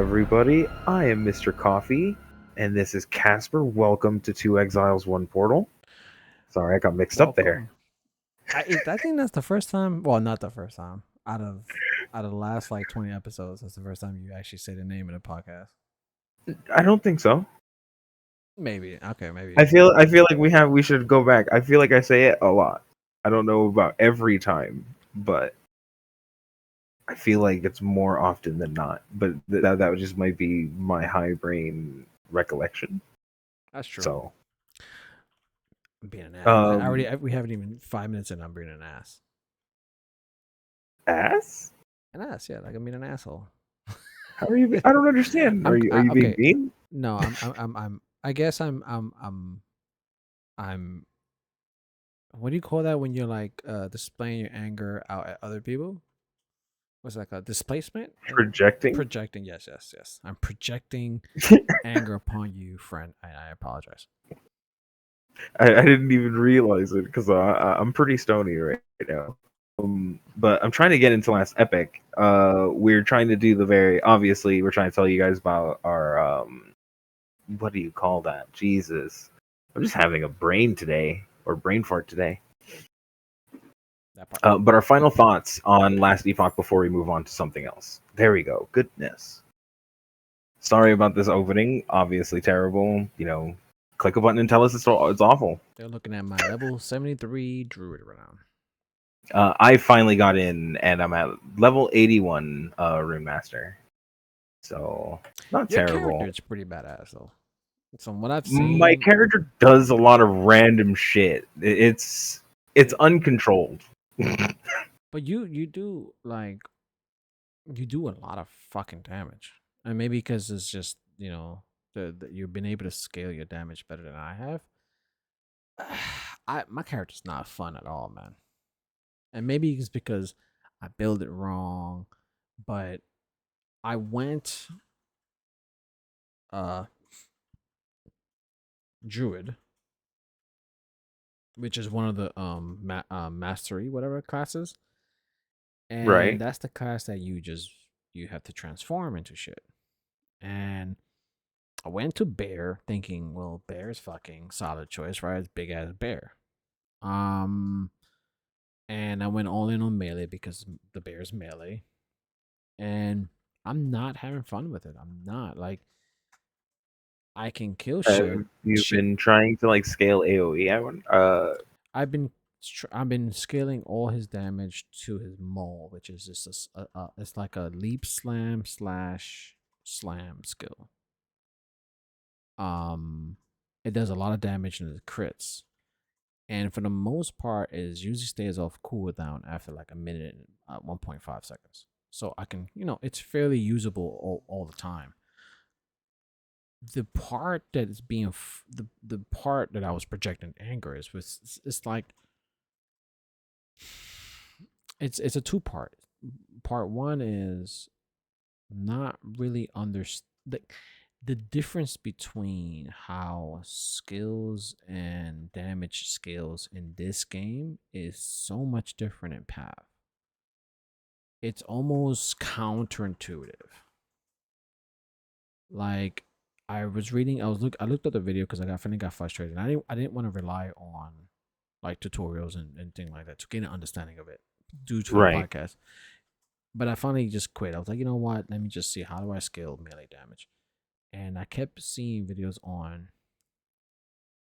everybody. I am Mr. Coffee, and this is Casper. Welcome to Two Exiles, One Portal. Sorry, I got mixed up there. Welcome. I think that's the first time. Well, not the first time. Out of the last like 20 episodes, that's the first time you actually say the name of the podcast. I don't think so. Maybe. Okay. Maybe. I feel like we should go back. I feel like I say it a lot. I don't know about every time, but I feel like it's more often than not. But that just might be my high brain recollection. That's true. So, I'm being an ass. um, We haven't even 5 minutes in. I'm being an ass. ass? An ass. Yeah. Like I'm being an asshole. How are you? I don't understand. Are you being Okay. mean? No. I'm. I guess I'm. What do you call that when you're like displaying your anger out at other people? Was like a displacement? Projecting? Projecting. Yes. I'm projecting anger upon you, friend. I apologize. I didn't even realize it because I'm pretty stony right now. But I'm trying to get into Last Epoch. We're trying to do the very obviously. We're trying to tell you guys about our what do you call that? Jesus, I'm just having a brain today or brain fart today. That part. But our final thoughts on Last Epoch before we move on to something else. There we go. Goodness. Sorry about this opening. Obviously terrible. Click a button and tell us it's awful. They're looking at my level 73 druid right now. I finally got in, and I'm at level 81 Rune Master. So, not Your terrible. character is pretty badass though. From what I've seen, My character does a lot of random shit. It's uncontrolled. but you do like you do a lot of fucking damage, and maybe because it's just you've been able to scale your damage better than I have. My character's not fun at all, man. And maybe it's because I build it wrong, but I went uh druid, which is one of the mastery whatever classes, and Right. that's the class that you have to transform into shit. And I went to bear thinking, well, bear is fucking solid choice, right? It's big ass bear. Um, and I went all in on melee because the bear's melee, and I'm not having fun with it. I'm not like I can kill shit. You've Shit. been trying to like scale AOE. I've been scaling all his damage to his mole, which is just it's like a leap slam slash slam skill. Um, it does a lot of damage and it crits, and for the most part, it usually stays off cooldown after like a minute and 1.5 seconds. So I can, it's fairly usable all the time. The part that is being the part that I was projecting anger is was it's like it's a two part. Part one is not really understand the difference between how skills and damage scales in this game is so much different in Path. It's almost counterintuitive. Like I was reading, I looked at the video because I finally got frustrated. And I didn't want to rely on like tutorials and things like that to get an understanding of it due to the right. podcast. But I finally just quit. I was like, you know what? Let me just see how do I scale melee damage. And I kept seeing videos on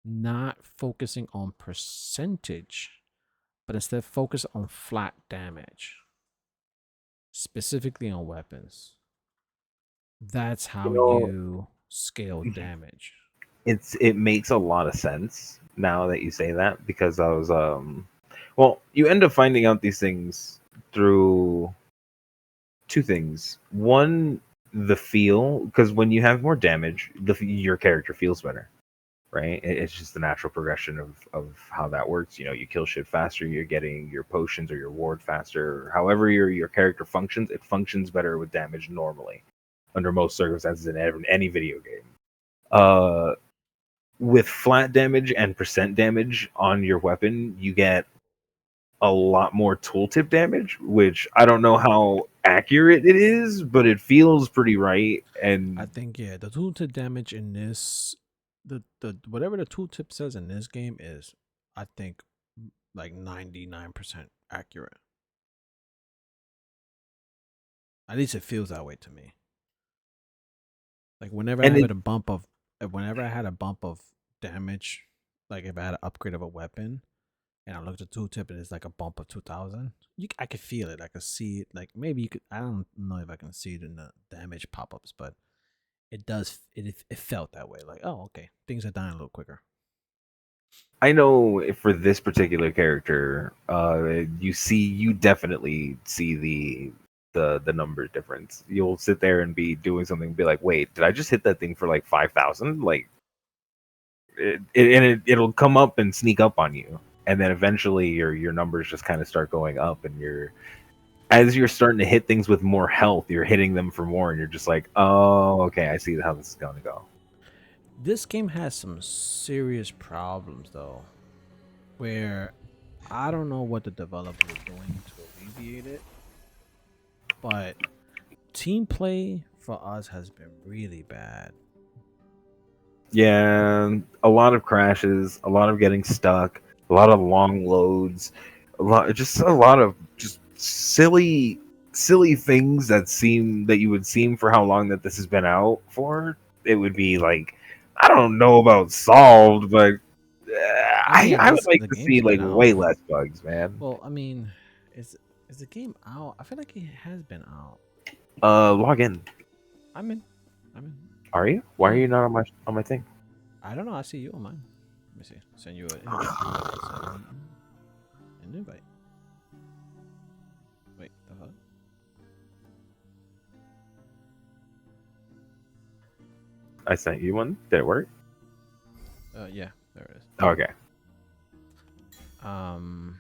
not focusing on percentage, but instead focus on flat damage, specifically on weapons. That's You how know, you scale damage. it makes a lot of sense now that you say that because I was well, you end up finding out these things through two things. One, the feel, because when you have more damage, your character feels better, right? It's just the natural progression of how that works. You kill shit faster, you're getting your potions or your ward faster. However your character functions, it functions better with damage normally, under most circumstances in any video game. With flat damage and percent damage on your weapon, you get a lot more tooltip damage, which I don't know how accurate it is, but it feels pretty right. And I think yeah, the tooltip damage in this, the whatever the tooltip says in this game is, I think, like 99% accurate. At least it feels that way to me. Like whenever I and have it a bump of, whenever I had a bump of damage, like if I had an upgrade of a weapon, and I looked at the tooltip and it's like a bump of 2,000. I could feel it. I could see it. Like maybe you could. I don't know if I can see it in the damage pop ups, but it does. It felt that way. Like oh okay, things are dying a little quicker. I know for this particular character, you definitely see the number difference. You'll sit there and be doing something and be like, wait, did I just hit that thing for like 5,000? Like it'll come up and sneak up on you, and then eventually your numbers just kind of start going up, and as you're starting to hit things with more health, you're hitting them for more, and you're just like, oh, okay, I see how this is going to go. This game has some serious problems though, where I don't know what the developers are doing to alleviate it, but team play for us has been really bad. Yeah, a lot of crashes, a lot of getting stuck, a lot of long loads, a lot of just silly things that you would seem for how long that this has been out for. It would be like, I don't know about solved, but I mean, I would like the to see game's like been out. way less bugs, man. Well, I mean, is is the game out? I feel like it has been out. Log in. I'm in. I'm in. Are you? Why are Yeah. you not on my thing? I don't know. I see you on mine. Let me see. Send you an invite. Send an invite. Wait, the fuck? I sent you one. Did it work? Yeah, there it is. Okay. Um,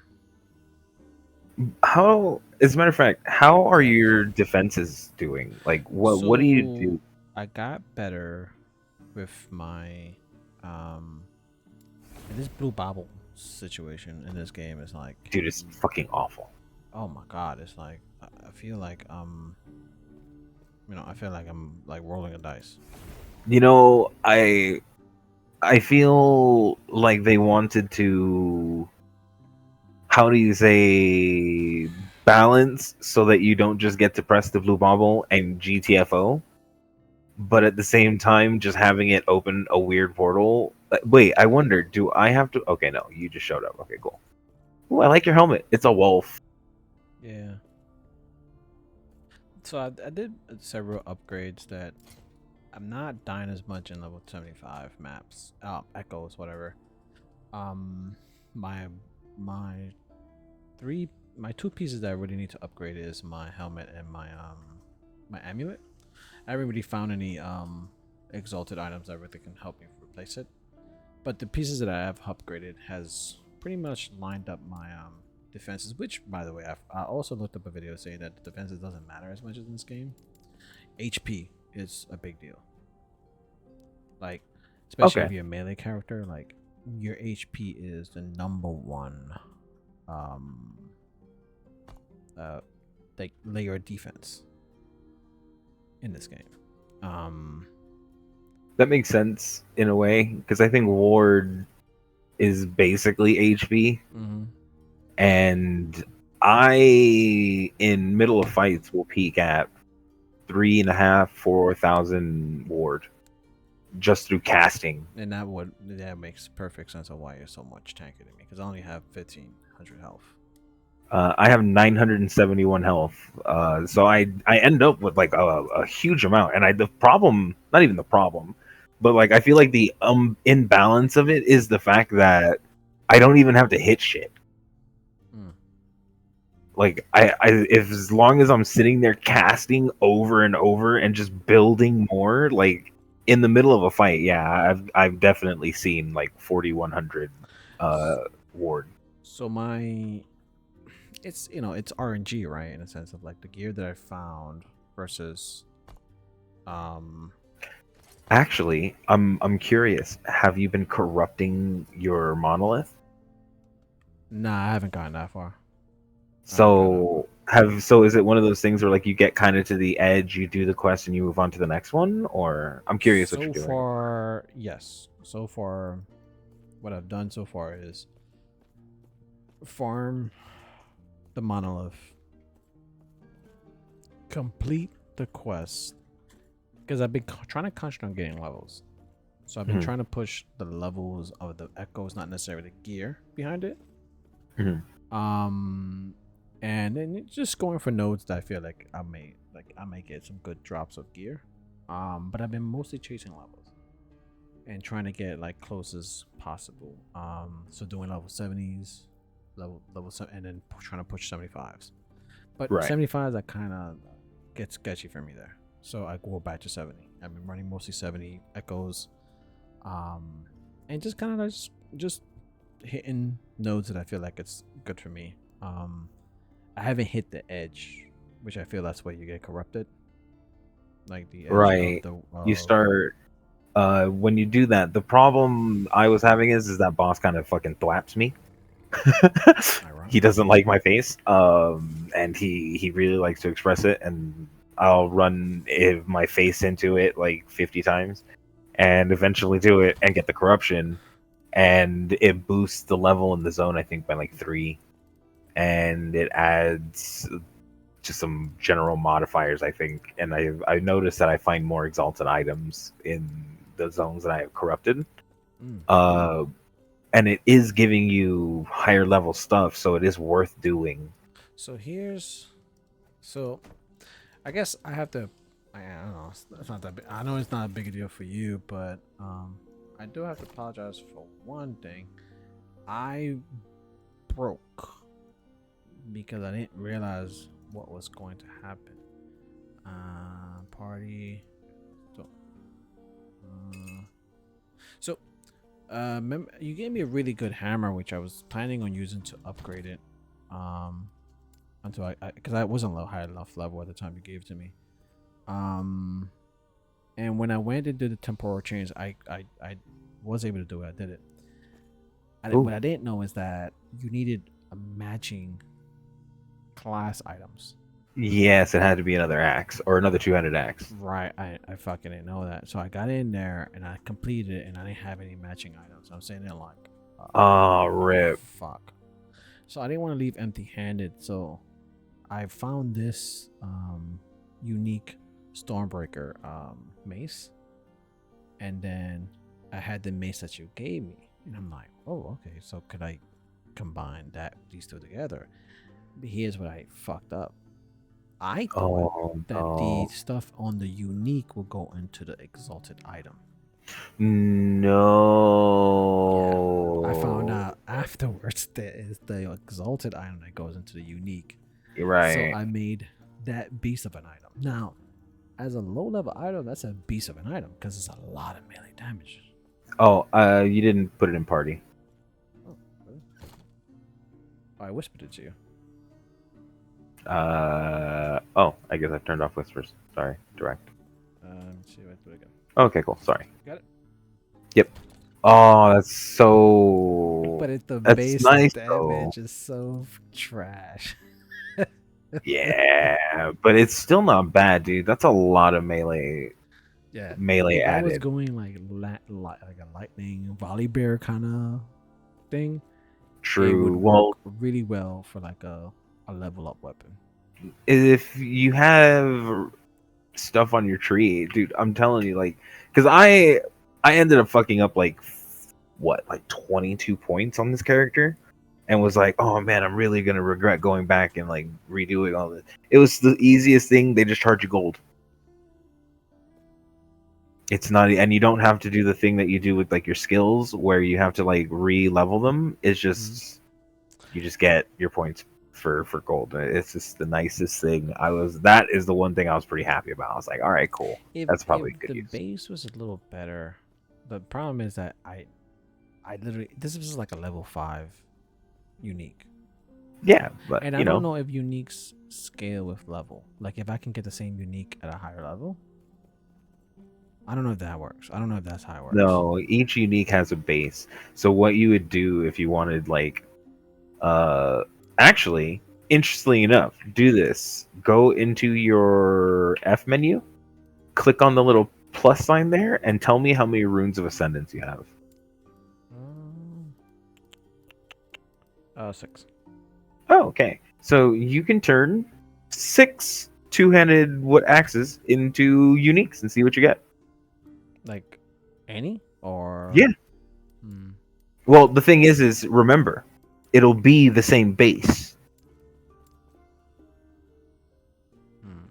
How, as a matter of fact, how are yeah. your defenses doing? Like, what do you So do? I got better with my and this blue bobble situation in this game is like, Dude, it's fucking awful. oh my god, it's like I feel like I feel like I'm like rolling a dice. You know, I feel like they wanted to, how do you say, balance so that you don't just get to press the blue bobble and GTFO, but at the same time just having it open a weird portal. Wait, I wonder, do I have to? Okay, no, you just showed up. Okay, cool. Ooh, I like your helmet. It's a wolf. Yeah. So I did several upgrades that I'm not dying as much in level 75 maps. Echoes, whatever. Um, my my my two pieces that I really need to upgrade is my helmet and my amulet. I haven't really found any exalted items that really can help me replace it. But the pieces that I have upgraded has pretty much lined up my defenses. Which, by the way, I also looked up a video saying that the defenses doesn't matter as much as in this game. HP is a big deal. Like, especially if Okay. you're a melee character, like your HP is the number one um like layer of defense in this game. Um That makes sense in a way because I think Ward is basically HP, mhm. and I in middle of fights will peak at 3.5, 4,000 Ward just through casting. And that makes perfect sense of why you're so much tankier than me because I only have 1,500 health. I have 971 health, so I end up with like a huge amount, and the problem, not even the problem, but like I feel like the imbalance of it is the fact that I don't even have to hit shit. Mm. Like if as long as I'm sitting there casting over and over and just building more, like in the middle of a fight, yeah, I've definitely seen like 4,100 ward. So my it's it's RNG, right, in a sense of like the gear that I found versus um Actually, I'm curious. Have you been corrupting your monolith? nah, I haven't gotten that far. I haven't gotten that So far. So is it one of those things where like you get kind of to the edge, you do the quest, and you move on to the next one? Or I'm curious what So you're doing. far, yes. So far, what I've done so far is farm the monolith, complete the quest, because I've been trying to concentrate on getting levels. So I've been Mhm, trying to push the levels of the echoes, not necessarily the gear behind it. mhm. Um, and then just going for nodes that I feel like I may get some good drops of gear. But I've been mostly chasing levels and trying to get like close as possible. So doing level 70s, level seven, and then trying to push 75s. But Right. 75s that kind of gets sketchy for me there. So I go back to 70. I've been running mostly 70 echoes, um, and just kind of just hitting nodes that I feel like it's good for me. I haven't hit the edge, which I feel that's where you get corrupted, like the edge of Right. the You start when you do that. The problem I was having is that boss kind of fucking thwaps me. He ironic. doesn't like my face, and he really likes to express it, and I'll run my face into it like 50 times, and eventually do it and get the corruption, and it boosts the level in the zone I think by like 3, and it adds just some general modifiers I think, and I noticed that I find more exalted items in the zones that I have corrupted. Mm. Uh, and it is giving you higher level stuff, so it is worth doing. So here's so I guess I have to. I don't know. It's not that big. I know it's not a big deal for you, but I do have to apologize for one thing. I broke because I didn't realize what was going to happen. Party. So, uh, so you gave me a really good hammer, which I was planning on using to upgrade it. Um, until because I wasn't low high enough level at the time you gave it to me. Um, and when I went and did the temporal change, I was able to do it. I did it. Ooh. What I didn't know is that you needed a matching class items. Yes, it had to be another axe or another two-handed axe. Right, I fucking didn't know that. So I got in there and I completed it, and I didn't have any matching items. I'm saying it like, Oh, rip. fuck. So I didn't want to leave empty-handed. So I found this unique Stormbreaker mace, and then I had the mace that you gave me, and I'm like, oh, okay. So could I combine these two together? But here's what I fucked up. I thought Oh that the no. stuff on the unique will go into the exalted item. Yeah, I found No. out afterwards that is the exalted item that goes into the unique. So Right. I made that beast of an item. Now, as a low level item, that's a beast of an item because it's a lot of melee damage. Oh, you didn't put it in party. Oh, really? I whispered it to you. Oh, I guess I've turned off whispers. Sorry, direct. Let's see if I do it again. Okay, cool. Sorry. Got it. Yep. Oh, that's so. But the That's base nice though. damage is so trash. Yeah, but it's still not bad, dude. That's a lot of Yeah, melee if I was added. going like like a lightning volley bear kind of thing, it True. would work Well, really well for like a level up weapon. if you have stuff on your tree, dude, I'm telling you, like, because I ended up fucking up like what, like 22 points on this character, and was like, oh man, I'm really gonna regret going back and like redoing all this. It was the easiest thing. They just charge you gold. It's not, and you don't have to do the thing that you do with like your skills, where you have to like re-level them. It's Mhm. just you just get your points for gold. It's just the nicest thing. That is the one thing I was pretty happy about. I was like, all right, cool. That's If probably good the use. base was a little better, the problem is that I literally this was like a level 5 unique, Yeah, but and I don't know if uniques scale with level. Like if I can get the same unique at a higher level, I don't know if that works. I don't know if that's how it works. no, each unique has a base. So what you would do if you wanted like uh actually Interestingly enough, do this. Go into your F menu, click on the little plus sign there, and tell me how many runes of ascendance you have. Um, 6. Oh, okay. So you can turn 6 two-handed wood axes into uniques and see what you get. Like any or Yeah. hmm, Well, the thing is remember, it'll be the same base. hmm.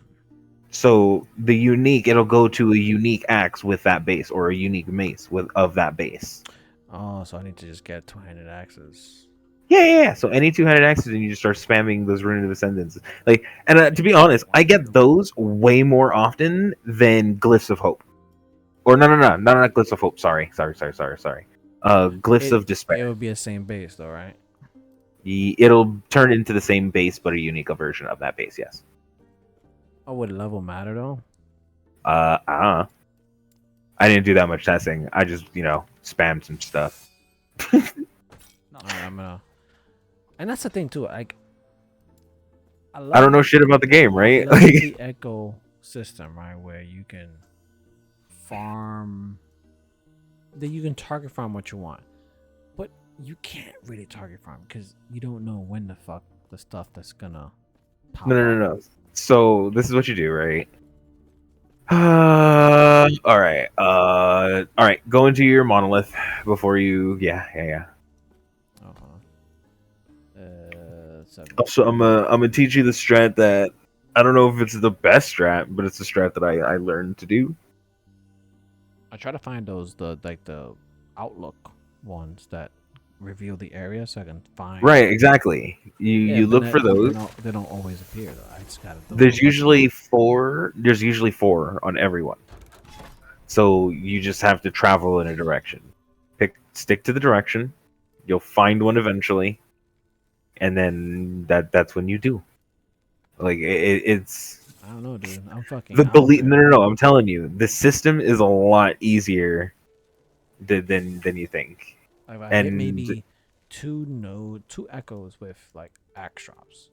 So the unique, it'll go to a unique axe with that base, or a unique mace with of that base. Oh, so I need to just get two-handed axes. Yeah. So any two-handed axes, and you just start spamming those rune of ascendance. Like, and to be honest, I get those way more often than glyphs of hope. Or no, not glyphs of hope. Sorry. Glyphs It of despair. it would be the same base though, right? It'll turn into the same base, but a unique version of that base. Yes. Oh, would level matter though? Uh, uh I didn't do that much testing. I just, spammed some stuff. All right, I'm gonna. And that's the thing too. Like, I I don't love know shit about the game, I right? love the echo system, right, where you can farm, that you can target farm what you want, but you can't really target farm because you don't know when the fuck the stuff that's gonna pop No, no, up. no, no. So this is what you do, right? All right. All right. Go into your monolith before you. Yeah. Seven. Also, I'm gonna teach you the strat that I don't know if it's the best strat, but it's the strat that I learned to do. I try to find those the outlook ones that reveal the area so I can find. Right. Exactly. You Yeah, you but look for those. they don't always appear though. I just gotta do There's it. usually four. There's usually four on everyone. So you just have to travel in a direction. Stick to the direction. You'll find one eventually, and then that's when you do. Like it's I don't know, dude. I'm fucking the out belief. No, there. no, no. I'm telling you, the system is a lot easier than you think. Like, if I hit And maybe two echoes with like axe drops.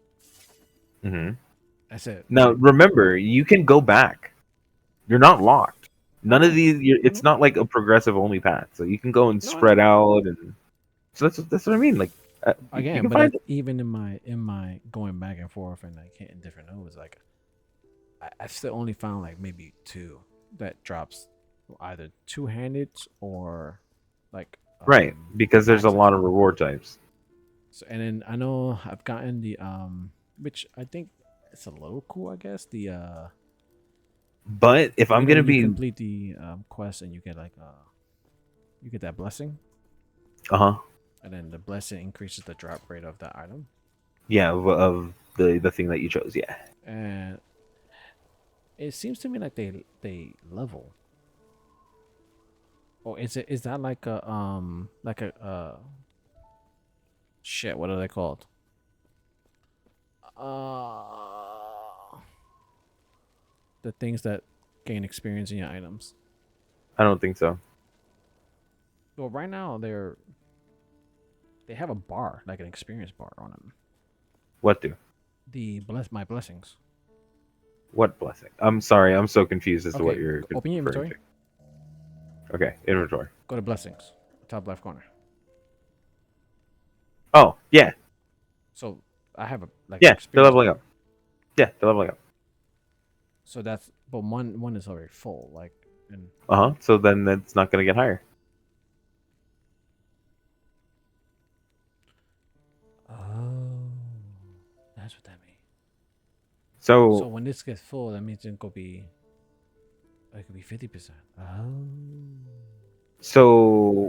mhm. That's it. Now remember, you can go back. You're not locked. I None of know. these. I It's know. not like a progressive only path, so you can go and No, I spread know. out, and so that's what I mean. Like you Again, can but find that even in my going back and forth and like hitting different nodes, like I still only found like maybe two that drops either two handed or like right because there's a axes. lot of reward types. So, and then I know I've gotten the which I think it's a little cool, I guess. The But if I'm gonna you be, complete the quest and you get like you get that blessing, uh huh, and then the blessing increases the drop rate of that item. yeah, of the thing that you chose, yeah. And it seems to me like they level. Or is that like a shit? What are they called? Uh, the things that gain experience in your items. I don't think so. Well, right now they have a bar, like an experience bar on them. What do? The my blessings. What blessing? I'm sorry, I'm so confused as to what Okay, you're open your referring inventory. to. Okay, inventory. Go to blessings, top left corner. Oh yeah, So I have a like an yeah, they're experience leveling bar. up. Yeah, they're leveling up. So that's but one is already full. Like and So then that's not gonna get higher. oh, that's what that means. So So when this gets full, that means it could be 50%. Oh.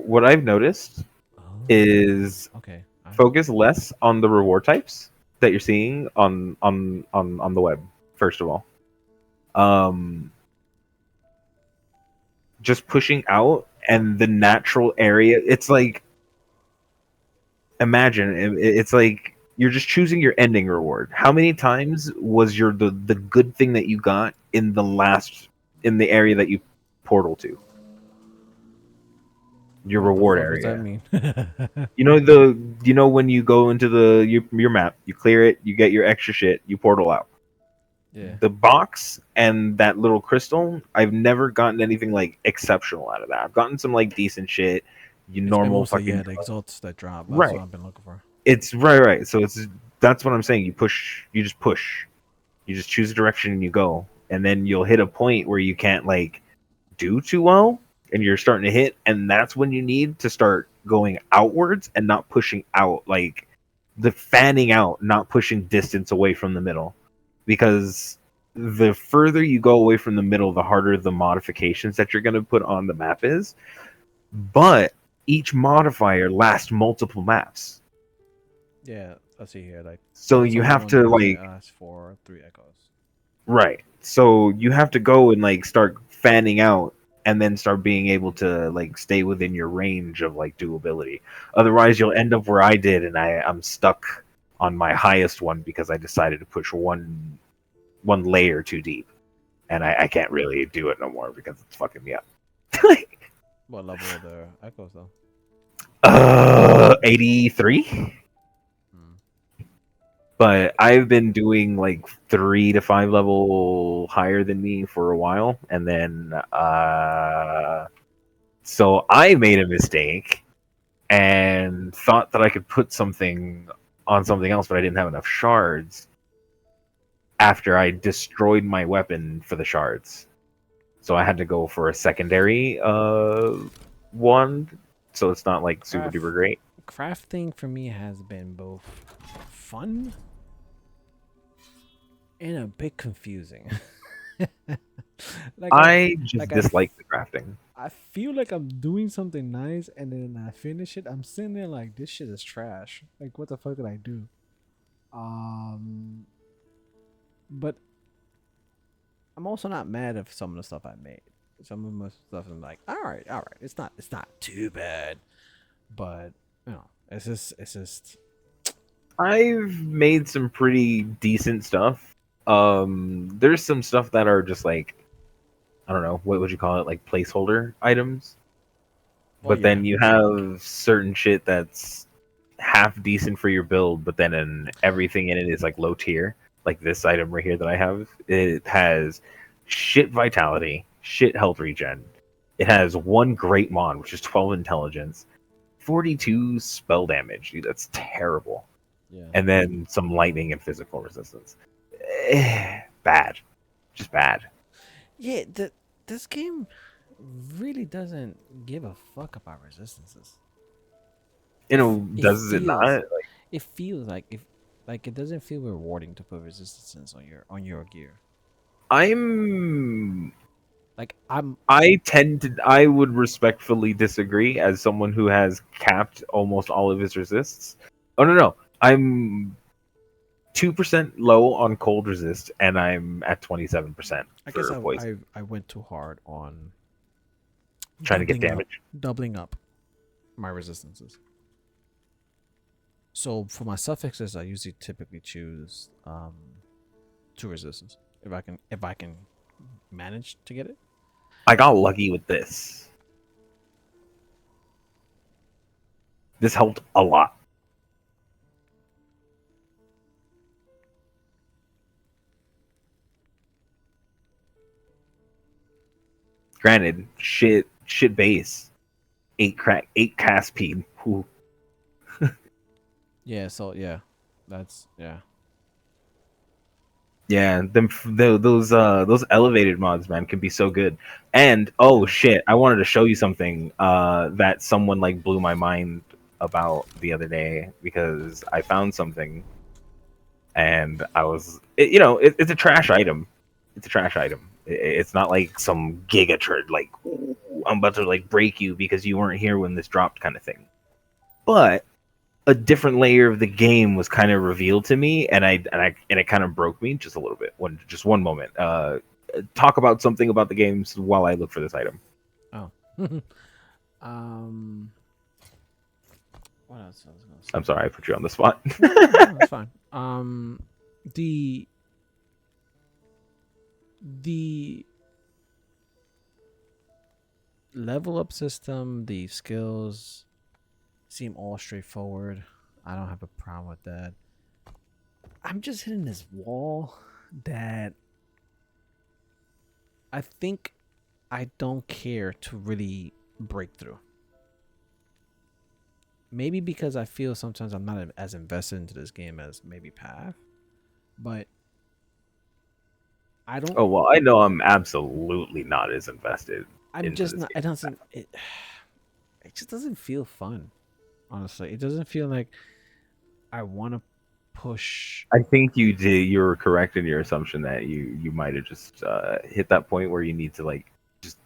what I've noticed Oh. is Okay. focus less on the reward types that you're seeing on the web. First of all, um, just pushing out and the natural area. It's like imagine it's like you're just choosing your ending reward. How many times was the good thing that you got in the area that you portal to? Your What the reward fuck does that area. mean? When you go into your map, you clear it, you get your extra shit, you portal out. Yeah. The box and that little crystal, I've never gotten anything like exceptional out of that. I've gotten some like decent shit, you It's been normal mostly fucking the exalts that drop. That's what right. I've been looking for. It's right. So it's that's what I'm saying. You just push, you just choose a direction and you go, and then you'll hit a point where you can't like do too well, and you're starting to hit, and that's when you need to start going outwards and not pushing out, like the fanning out, not pushing distance away from the middle, because the further you go away from the middle, the harder the modifications that you're going to put on the map is. But each modifier lasts multiple maps, Yeah, let's see here. Like so once you a have one to only like asks for 3 echoes. right. So you have to go and like start fanning out and then start being able to like stay within your range of like doability. Otherwise you'll end up where I did, and I'm stuck on my highest one because I decided to push one layer too deep. And I can't really do it no more because it's fucking me up. What level are the echoes though? 83. Hmm. But I've been doing like 3 to 5 level higher than me for a while, and then so I made a mistake and thought that I could put something on something else, but I didn't have enough shards after I destroyed my weapon for the shards. So I had to go for a secondary one, so it's not like super Craft duper great. crafting for me has been both fun and a bit confusing. like I just like dislike the crafting. I feel like I'm doing something nice, and then I finish it. I'm sitting there like this shit is trash. Like what the fuck did I do? Um, but I'm also not mad at some of the stuff I made. Some of my stuff I'm like, all right. It's not too bad, but it's just I've made some pretty decent stuff. There's some stuff that are just like, I don't know, what would you call it, like placeholder items. well, But yeah, then you have certain shit that's half decent for your build, but then everything in it is like low tier. Like this item right here that I have, it has shit vitality, shit health regen. It has one great mon, which is 12 intelligence, 42 spell damage. Dude, that's terrible. yeah, And then some lightning and physical resistance. Bad, just bad. yeah. This game really doesn't give a fuck about resistances. You know, It does it feels not? it feels like if like it doesn't feel rewarding to put resistances on your gear. I'm Like I'm I would respectfully disagree as someone who has capped almost all of his resists. Oh no. I'm 2% low on cold resist and I'm at 27% I guess for poison. I went too hard on Trying to get damage. doubling up my resistances. So for my suffixes, I usually typically choose 2 resistance if I can manage to get it. I got lucky with this. This helped a lot. Granted, shit base. 8 cast speed. Ooh. Yeah, so yeah, that's yeah. Yeah, those elevated mods, man, can be so good. And oh Yeah. shit, I wanted to show you something that someone like blew my mind about the other day because I found something and I was, it's a trash item. It's a trash item. It's not like some giga turd like, "Ooh, I'm about to like break you because you weren't here when this dropped" kind of thing. But a different layer of the game was kind of revealed to me, and it kind of broke me just a little bit. Just one moment. Talk about something about the games while I look for this item. Oh. um. What else I was gonna I'm say? sorry, I put you on the spot. No, that's fine. The the level up system, the skills seem all straightforward. I don't have a problem with that. I'm just hitting this wall that I think I don't care to really break through. Maybe because I feel sometimes I'm not as invested into this game as maybe Path, but I don't. Oh well, I know I'm absolutely not as invested I'm into just this not. game. It doesn't. It just doesn't feel fun. Honestly, it doesn't feel like I want to push. I think you're correct in your assumption that you might have just hit that point where you need to like just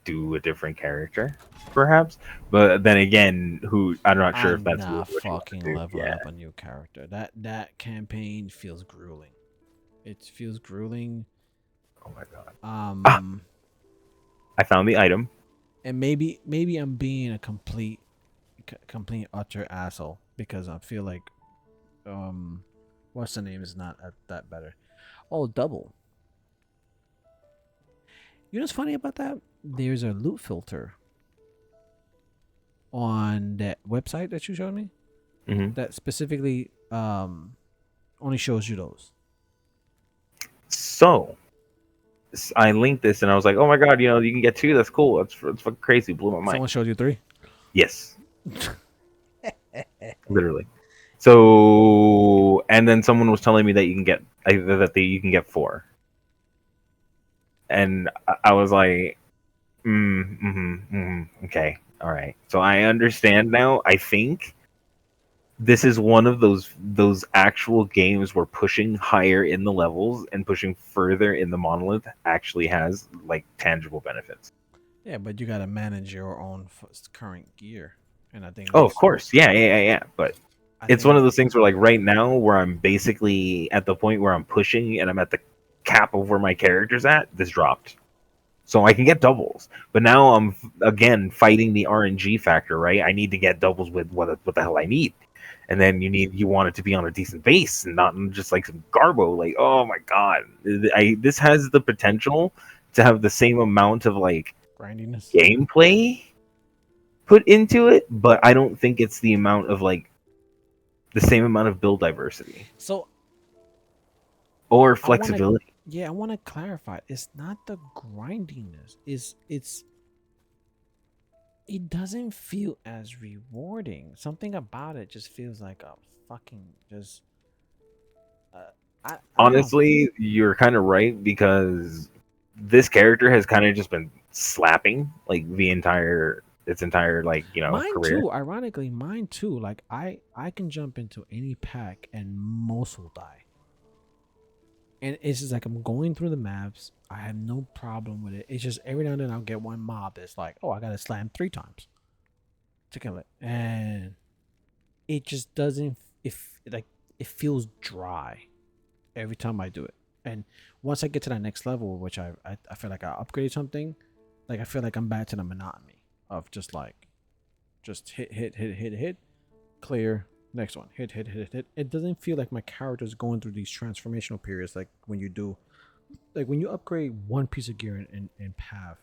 do a different character, perhaps. But then again, who I'm not sure if I'm that's really not what you want to fucking do. leveling Yeah. up a new character. That campaign feels grueling. It feels grueling. Oh my god. Ah, Um, I found the item. and maybe I'm being a complete utter asshole because I feel like what's the name is not that better. Oh, double. You know what's funny about that? There's a loot filter on that website that you showed me Hmm. that specifically only shows you those. So I linked this and I was like, oh my god, you can get two. That's cool. That's fucking crazy. Blew my mind. Someone showed you three. Yes, literally. So and then someone was telling me that you can get you can get four, and I was like, okay, all right. So I understand now. I think this is one of those actual games where pushing higher in the levels and pushing further in the monolith actually has like tangible benefits. Yeah, but you gotta manage your own current gear, and Oh, of course, yeah. But I it's one think of those things where like right now where I'm basically at the point where I'm pushing and I'm at the cap of where my character's at, this dropped. So I can get doubles. But now I'm again fighting the RNG factor, right? I need to get doubles with what the hell I need. And then you want it to be on a decent base and not just like some garbo. Like, oh my god. This has the potential to have the same amount of like grindiness. gameplay put into it, but I don't think it's the amount of like the same amount of build diversity So or I wanna, flexibility. yeah, I wanna clarify. It's not the grindiness. It doesn't feel as rewarding. Something about it just feels like a fucking just. Uh, I don't know. Honestly, you're kind of right because this character has kind of just been slapping like the entire its entire like Mine career. too. Ironically, mine too. Like I can jump into any pack and most will die. And it's just like I'm going through the maps. I have no problem with it. It's just every now and then I'll get one mob that's like, oh, I gotta slam 3 times to kill it, and it just doesn't. If like it feels dry every time I do it. And once I get to that next level, which I feel like I upgraded something, like I feel like I'm back to the monotony of just like just hit, clear, next one, hit. It doesn't feel like my character's going through these transformational periods like when you do, like when you upgrade one piece of gear in Path,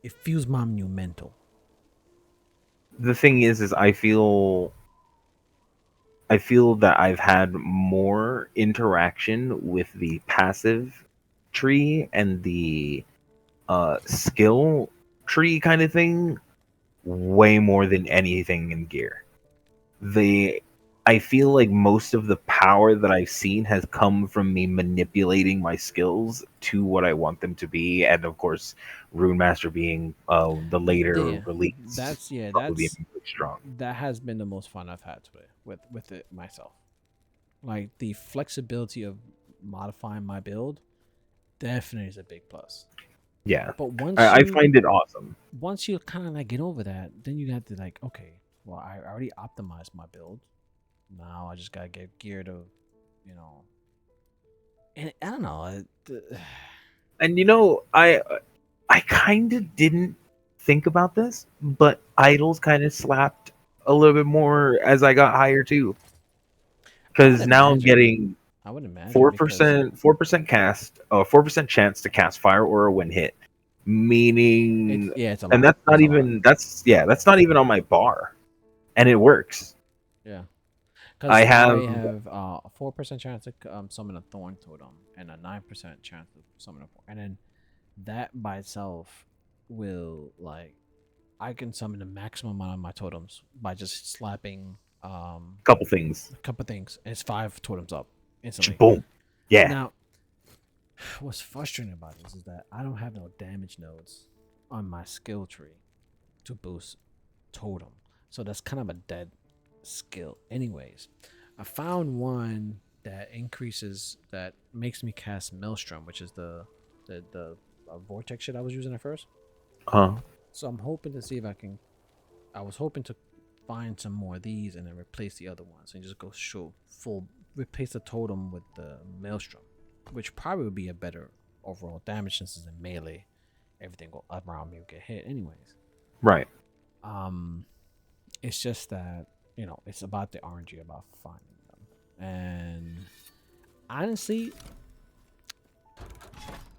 it feels monumental. The thing is I feel that I've had more interaction with the passive tree and the skill tree kind of thing way more than anything in gear. The I feel like most of the power that I've seen has come from me manipulating my skills to what I want them to be, and of course, Rune Master being the later Yeah, release, probably being really strong. that has been the most fun I've had today with it myself. Like the flexibility of modifying my build definitely is a big plus. Yeah, But I find it awesome. once you kind of like get over that, then you have to like, okay, well, I already optimized my build. Now I just gotta get gear to, you know, and I don't know. And I kind of didn't think about this, but idols kind of slapped a little bit more as I got higher too, I would because now I'm imagine. getting I would imagine four because percent, 4% cast, 4% chance to cast fire aura when hit. Meaning, It's a and lot. It's a lot. that's not even on my bar, and it works. Yeah. I Because I have have a 4% chance to summon a Thorn Totem and a 9% chance to summon a. And then that by itself will, like, I can summon the maximum amount of my totems by just slapping a couple things. a couple things. And it's 5 totems up instantly. Boom. Yeah. Now, what's frustrating about this is that I don't have no damage nodes on my skill tree to boost totem. So that's kind of a dead skill. Anyways, I found one that makes me cast Maelstrom, which is the vortex shit I was using at first. Huh. So I'm hoping to see if I was hoping to find some more of these and then replace the other ones and just go show full replace the totem with the Maelstrom, which probably would be a better overall damage since it's in melee. Everything go around me will get hit anyways. Right. Um, it's just that it's about the RNG about finding them, and honestly,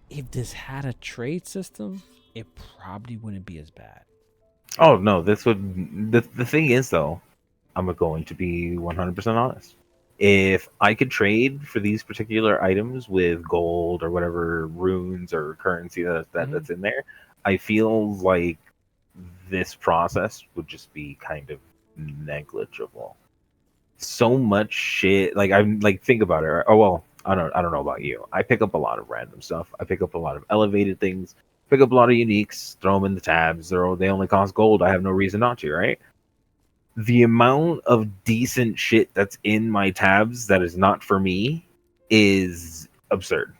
if this had a trade system, it probably wouldn't be as bad. Oh no, this would the thing is though, I'm going to be 100% honest. If I could trade for these particular items with gold or whatever runes or currency Mm-hmm. that's in there, I feel like this process would just be kind of negligible. So much shit. Like I'm like think about it. Right? Oh well, I don't know about you. I pick up a lot of random stuff. I pick up a lot of elevated things. Pick up a lot of uniques. Throw them in the tabs. They only cost gold. I have no reason not to, right? The amount of decent shit that's in my tabs that is not for me is absurd.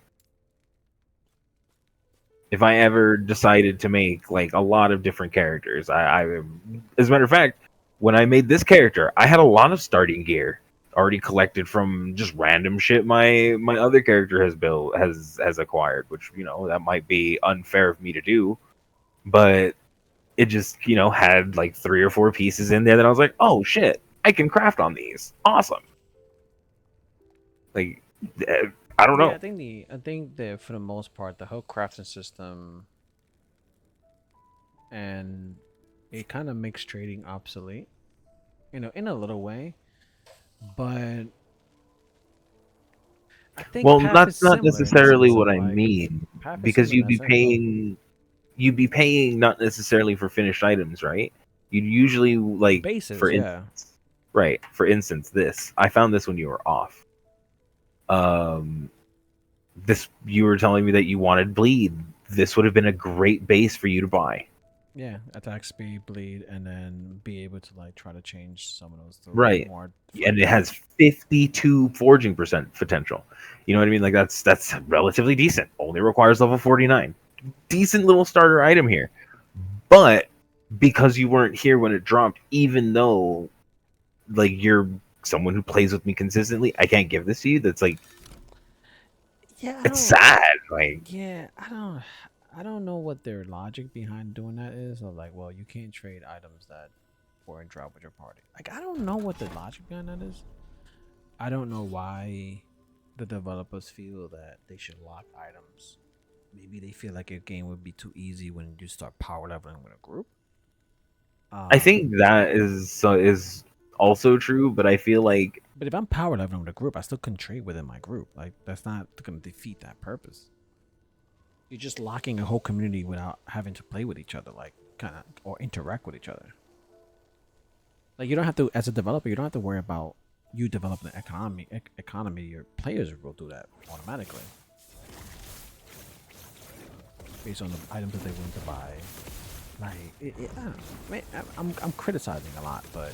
If I ever decided to make like a lot of different characters, as a matter of fact, when I made this character, I had a lot of starting gear already collected from just random shit my other character has built has acquired, which that might be unfair of me to do, but it just had like 3 or 4 pieces in there that I was like, oh shit, I can craft on these. Awesome. Like I don't Yeah, know. I think that for the most part, the whole crafting system and it kind of makes trading obsolete, in a little way. But I think Well, Path is that's not similar in the necessarily sense what of I like mean Path is because similar in that sense though. you'd be paying not necessarily for finished items, right? You'd usually like for Bases, yeah. instance, right? For instance, this I found this when you were off. Um, this you were telling me that you wanted bleed. This would have been a great base for you to buy. Yeah, attack speed, bleed, and then be able to like try to change some of those to Right. more And flat it has damage. 52 forging percent potential. You know what I mean? Like that's relatively decent. Only requires level 49. Decent little starter item here. But because you weren't here when it dropped, even though like you're someone who plays with me consistently, I can't give this to you. That's like Yeah, I it's don't. sad. Like Yeah, I don't know what their logic behind doing that is. Of like, well, you can't trade items that were in drop with your party. Like, I don't know what the logic behind that is. I don't know why the developers feel that they should lock items. Maybe they feel like your game would be too easy when you start power leveling with a group. I Um, think that is also true, but I feel like but if I'm power leveling with a group, I still can trade within my group. Like, that's not going to defeat that purpose. You're just locking a whole community without having to play with each other, like kind of or interact with each other. Like you don't have to, as a developer, you don't have to worry about you developing the economy. Your players will do that automatically based on the items that they want to buy. Like I don't know. Man, I'm criticizing a lot, but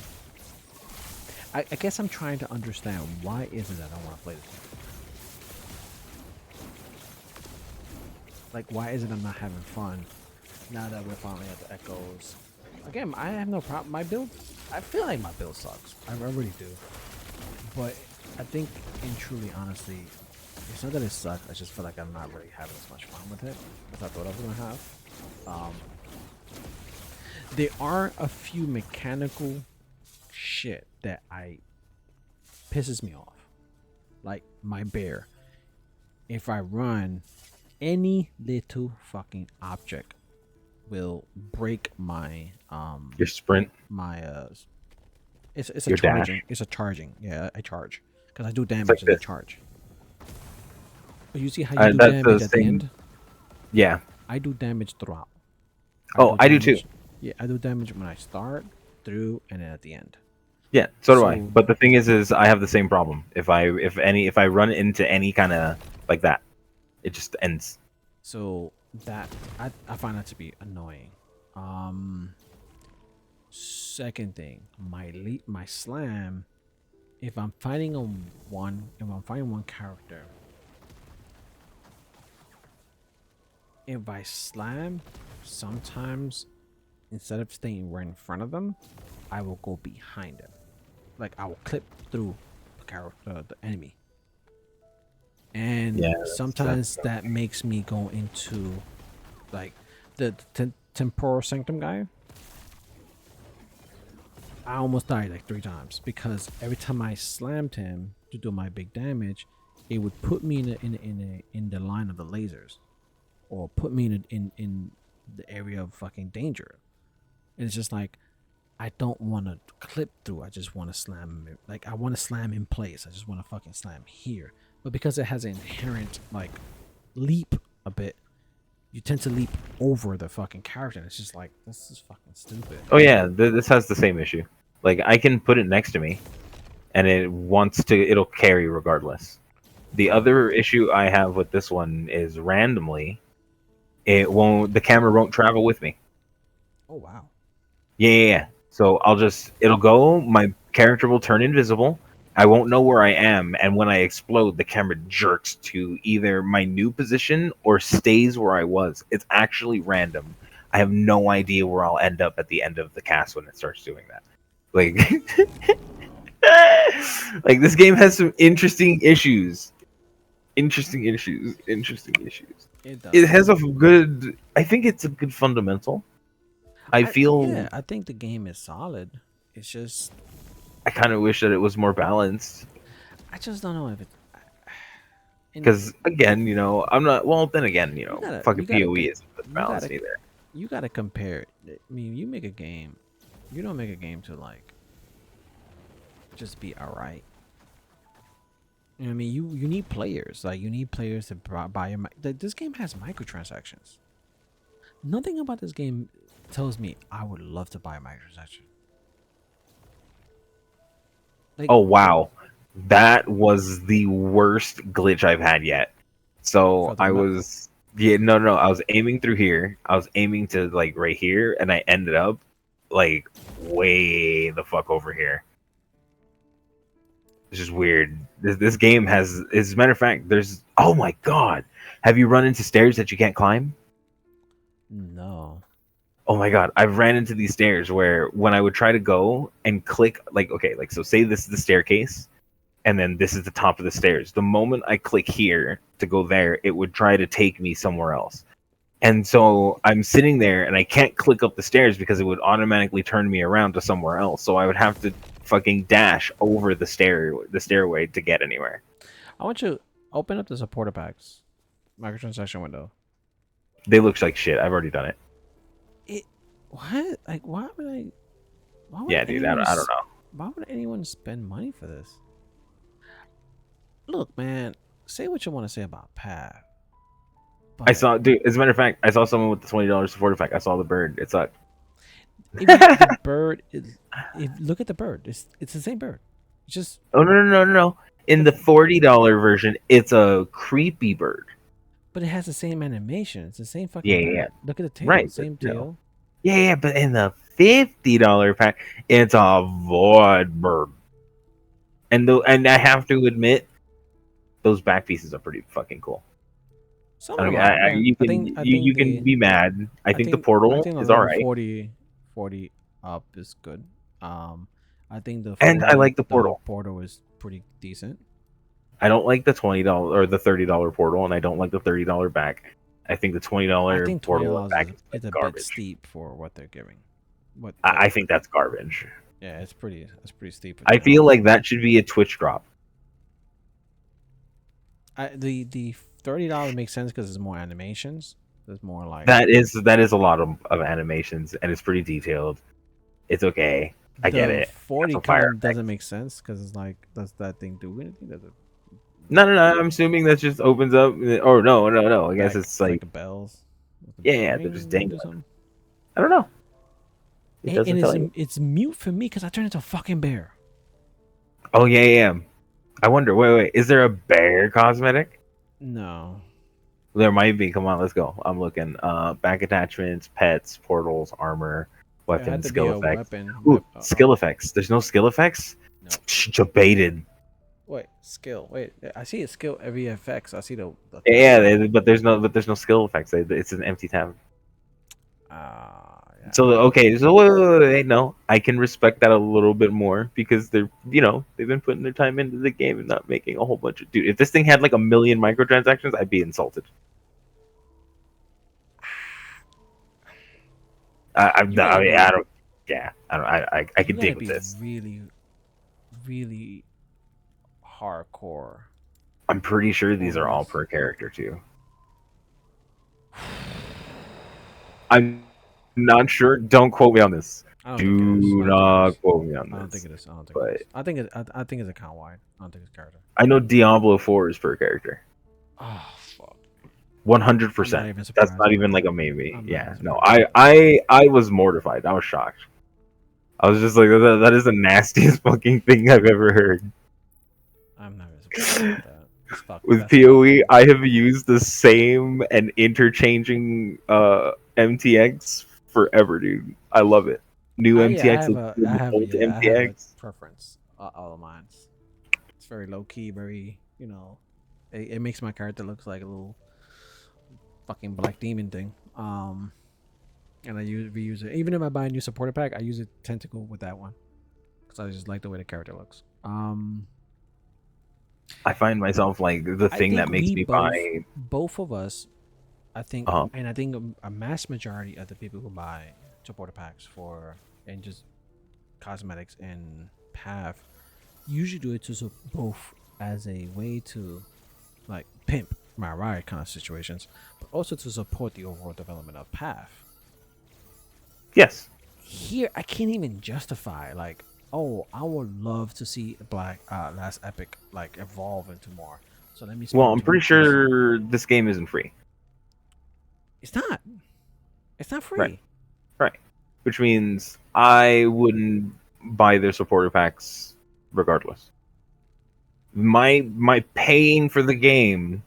I guess I'm trying to understand why is it that I don't want to play this game. Like why is it I'm not having fun now that we're finally at the echoes? Again, I have no problem. My build, I feel like my build sucks. I really do. But I think, in truly, honestly, it's not that it sucks. I just feel like I'm not really having as much fun with it as I thought I was gonna have. Um, there are a few mechanical shit that I pisses me off. Like my bear. If I run any little fucking object will break my Your sprint, my it's a your charging. dash. It's a charging. Yeah, I charge because I do It's like damage and I this. charge. But you see how you do That's the damage at the same. end? Yeah. I do damage throughout. I Oh, do I do too. damage. Yeah, I do damage when I start, through, and then at the end. Yeah, so do I. So But the thing is I have the same problem. If I run into any kind of like that, it just ends. so that I find that to be annoying. Um Second thing, my slam, if I'm fighting one character, if I slam, sometimes instead of staying right in front of them, I will go behind them. Like I will clip through the character, the enemy. And Yeah, that's sometimes that makes me go into like the temporal sanctum guy. I almost died like 3 times because every time I slammed him to do my big damage, it would put me in the line of the lasers, or put me in the area of fucking danger. And it's just like I don't want to clip through. I just want to slam him. Like I want to slam in place. I just want to fucking slam here. But because it has an inherent like leap a bit, you tend to leap over the fucking character. And it's just like this is fucking stupid. Oh yeah, this has the same issue. Like I can put it next to me, and it'll carry regardless. The other issue I have with this one is randomly, the camera won't travel with me. Oh wow. Yeah. So it'll go, my character will turn invisible. I won't know where I am, and when I explode, the camera jerks to either my new position or stays where I was. It's actually random. I have no idea where I'll end up at the end of the cast when it starts doing that. Like, like this game has some interesting issues. Interesting issues. Interesting issues. It It does. has a good. I think it's a good fundamental. I feel. Yeah, I think the game is solid. It's just I kind of wish that it was more balanced. I just don't know if it. And Because again, I'm not. Well, then again, you gotta fucking POE isn't you balanced gotta either. you gotta compare it. I mean, you make a game. You don't make a game to like just be alright. You know what I mean? You need players. Like you need players to buy your. This game has microtransactions. Nothing about this game tells me I would love to buy a microtransaction. Like Oh wow, that was the worst glitch I've had yet. So for the yeah, no, I was aiming through here. I was aiming to like right here, and I ended up like way the fuck over here. It's just weird. This game has, as a matter of fact, there's. Oh my god, have you run into stairs that you can't climb? no. Oh my god, I've ran into these stairs where when I would try to go and click, like, okay, like, so say this is the staircase, and then this is the top of the stairs. The moment I click here to go there, it would try to take me somewhere else. And so I'm sitting there and I can't click up the stairs because it would automatically turn me around to somewhere else. So I would have to fucking dash over the stairway to get anywhere. I want you to open up the supporter packs microtransaction window. They look like shit. I've already done it. It what? Like why would Yeah, dude, I don't know. why would anyone spend money for this? Look, man, say what you want to say about Path, I but saw, dude, as a matter of fact, I saw someone with the $20 supporter pack. I saw the bird. It sucked. the bird is, if look at the bird, it's the same bird. It's just Oh no! In the $40 version, it's a creepy bird. but it has the same animation. It's the same Yeah, fucking yeah, yeah. bird. Look at the tail, Right, but same tail. yeah, but in the $50 pack, it's a void bird. And I have to admit, those back pieces are pretty fucking cool. Some of them are, yeah. You can be mad. I think the I portal think the is all level right, 40 up is good. I think the and I like the $40 portal. portal is pretty decent. I don't like the $20 or the $30 portal, and I don't like the $30 back. I think the I $20 think portal and $20 back is like is a bit garbage. steep for what they're giving. What I think that's garbage. yeah, it's pretty steep for I feel $20. like that should be a Twitch drop. The $30 makes sense because there's more animations. There's more like That is a lot of animations, and it's pretty detailed. It's okay. I get the it. Got 40 some fire count doesn't effects. make sense because it's like, does that thing do anything? Does it No, no, no. I'm assuming that just opens up. Or no, no, no. I guess back? it's It's like like the bells. Does the yeah, bell yeah. They're just ring? Do dangling. something? I don't know. It And doesn't tell you. it's mute for me because I turned into a fucking bear. Oh yeah, yeah. I wonder. Wait, wait. Is there a bear cosmetic? No. There might be. Come on, let's go. I'm looking. Back attachments, pets, portals, armor, It had weapons, to be skill a effects. weapon. Ooh, skill effects. There's no skill effects. No. Debated. Wait, skill. Wait, I see a skill every FX. I see the tab. Yeah, but there's no skill effects. It's an empty tab. Yeah. So okay, so wait, no, I can respect that a little bit more because they're they've been putting their time into the game and not making a whole bunch of dude. If this thing had like a million microtransactions, I'd be insulted. You gotta I mean, be I don't. Yeah, I don't. I you could gotta dig with be this. really, really hardcore I'm pretty sure for these are all this. per character too. I'm not sure. Don't quote me on this. I don't think it is. I Do don't think it is. not quote me on I don't think this. it is. I don't think it But is. I think it. I think it's account wide. I don't think it's character. I know Diablo 4 is per character. Oh fuck! I'm not 100%. even That's surprised not about even like that. a maybe. I'm not even Yeah. No, surprised. I was mortified. I was shocked. I was just like, that is the nastiest fucking thing I've ever heard. I'm not even surprised about that. It's fuck. With That's PoE, fucking. I have used the same and interchanging MTX forever, dude. I love it. New MTX looks good with old I have a MTX. preference. All of mine. It's very low key. Very it makes my character looks like a little fucking black demon thing. And I reuse it. Even if I buy a new supporter pack, I use a tentacle with that one because I just like the way the character looks. I find myself like the I thing that think makes we me buy. both of us, I think, Uh, and I think a mass majority of the people who buy supporter packs for and just cosmetics and path usually do it to both as a way to like pimp my ride kind of situations, but also to support the overall development of path. yes. Here I can't even justify like, oh, I would love to see Black Last Epic like evolve into more. So let me Well, spend I'm pretty 3 keys. sure this game isn't free. It's not. It's not Right. free. Right. Which means I wouldn't buy their supporter packs regardless. My paying for the game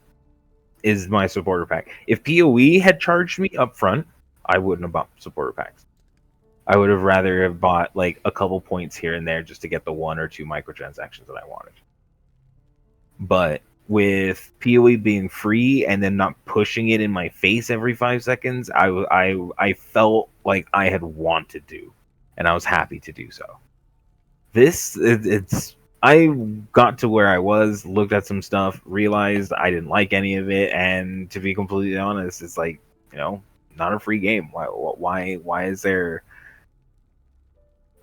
is my supporter pack. If PoE had charged me up front, I wouldn't have bought supporter packs. I would have rather have bought like a couple points here and there just to get the one or two microtransactions that I wanted. But with PoE being free and then not pushing it in my face every 5 seconds, I felt like I had wanted to, and I was happy to do so. It's I got to where I was, looked at some stuff, realized I didn't like any of it, and to be completely honest, it's like not a free game. Why is there?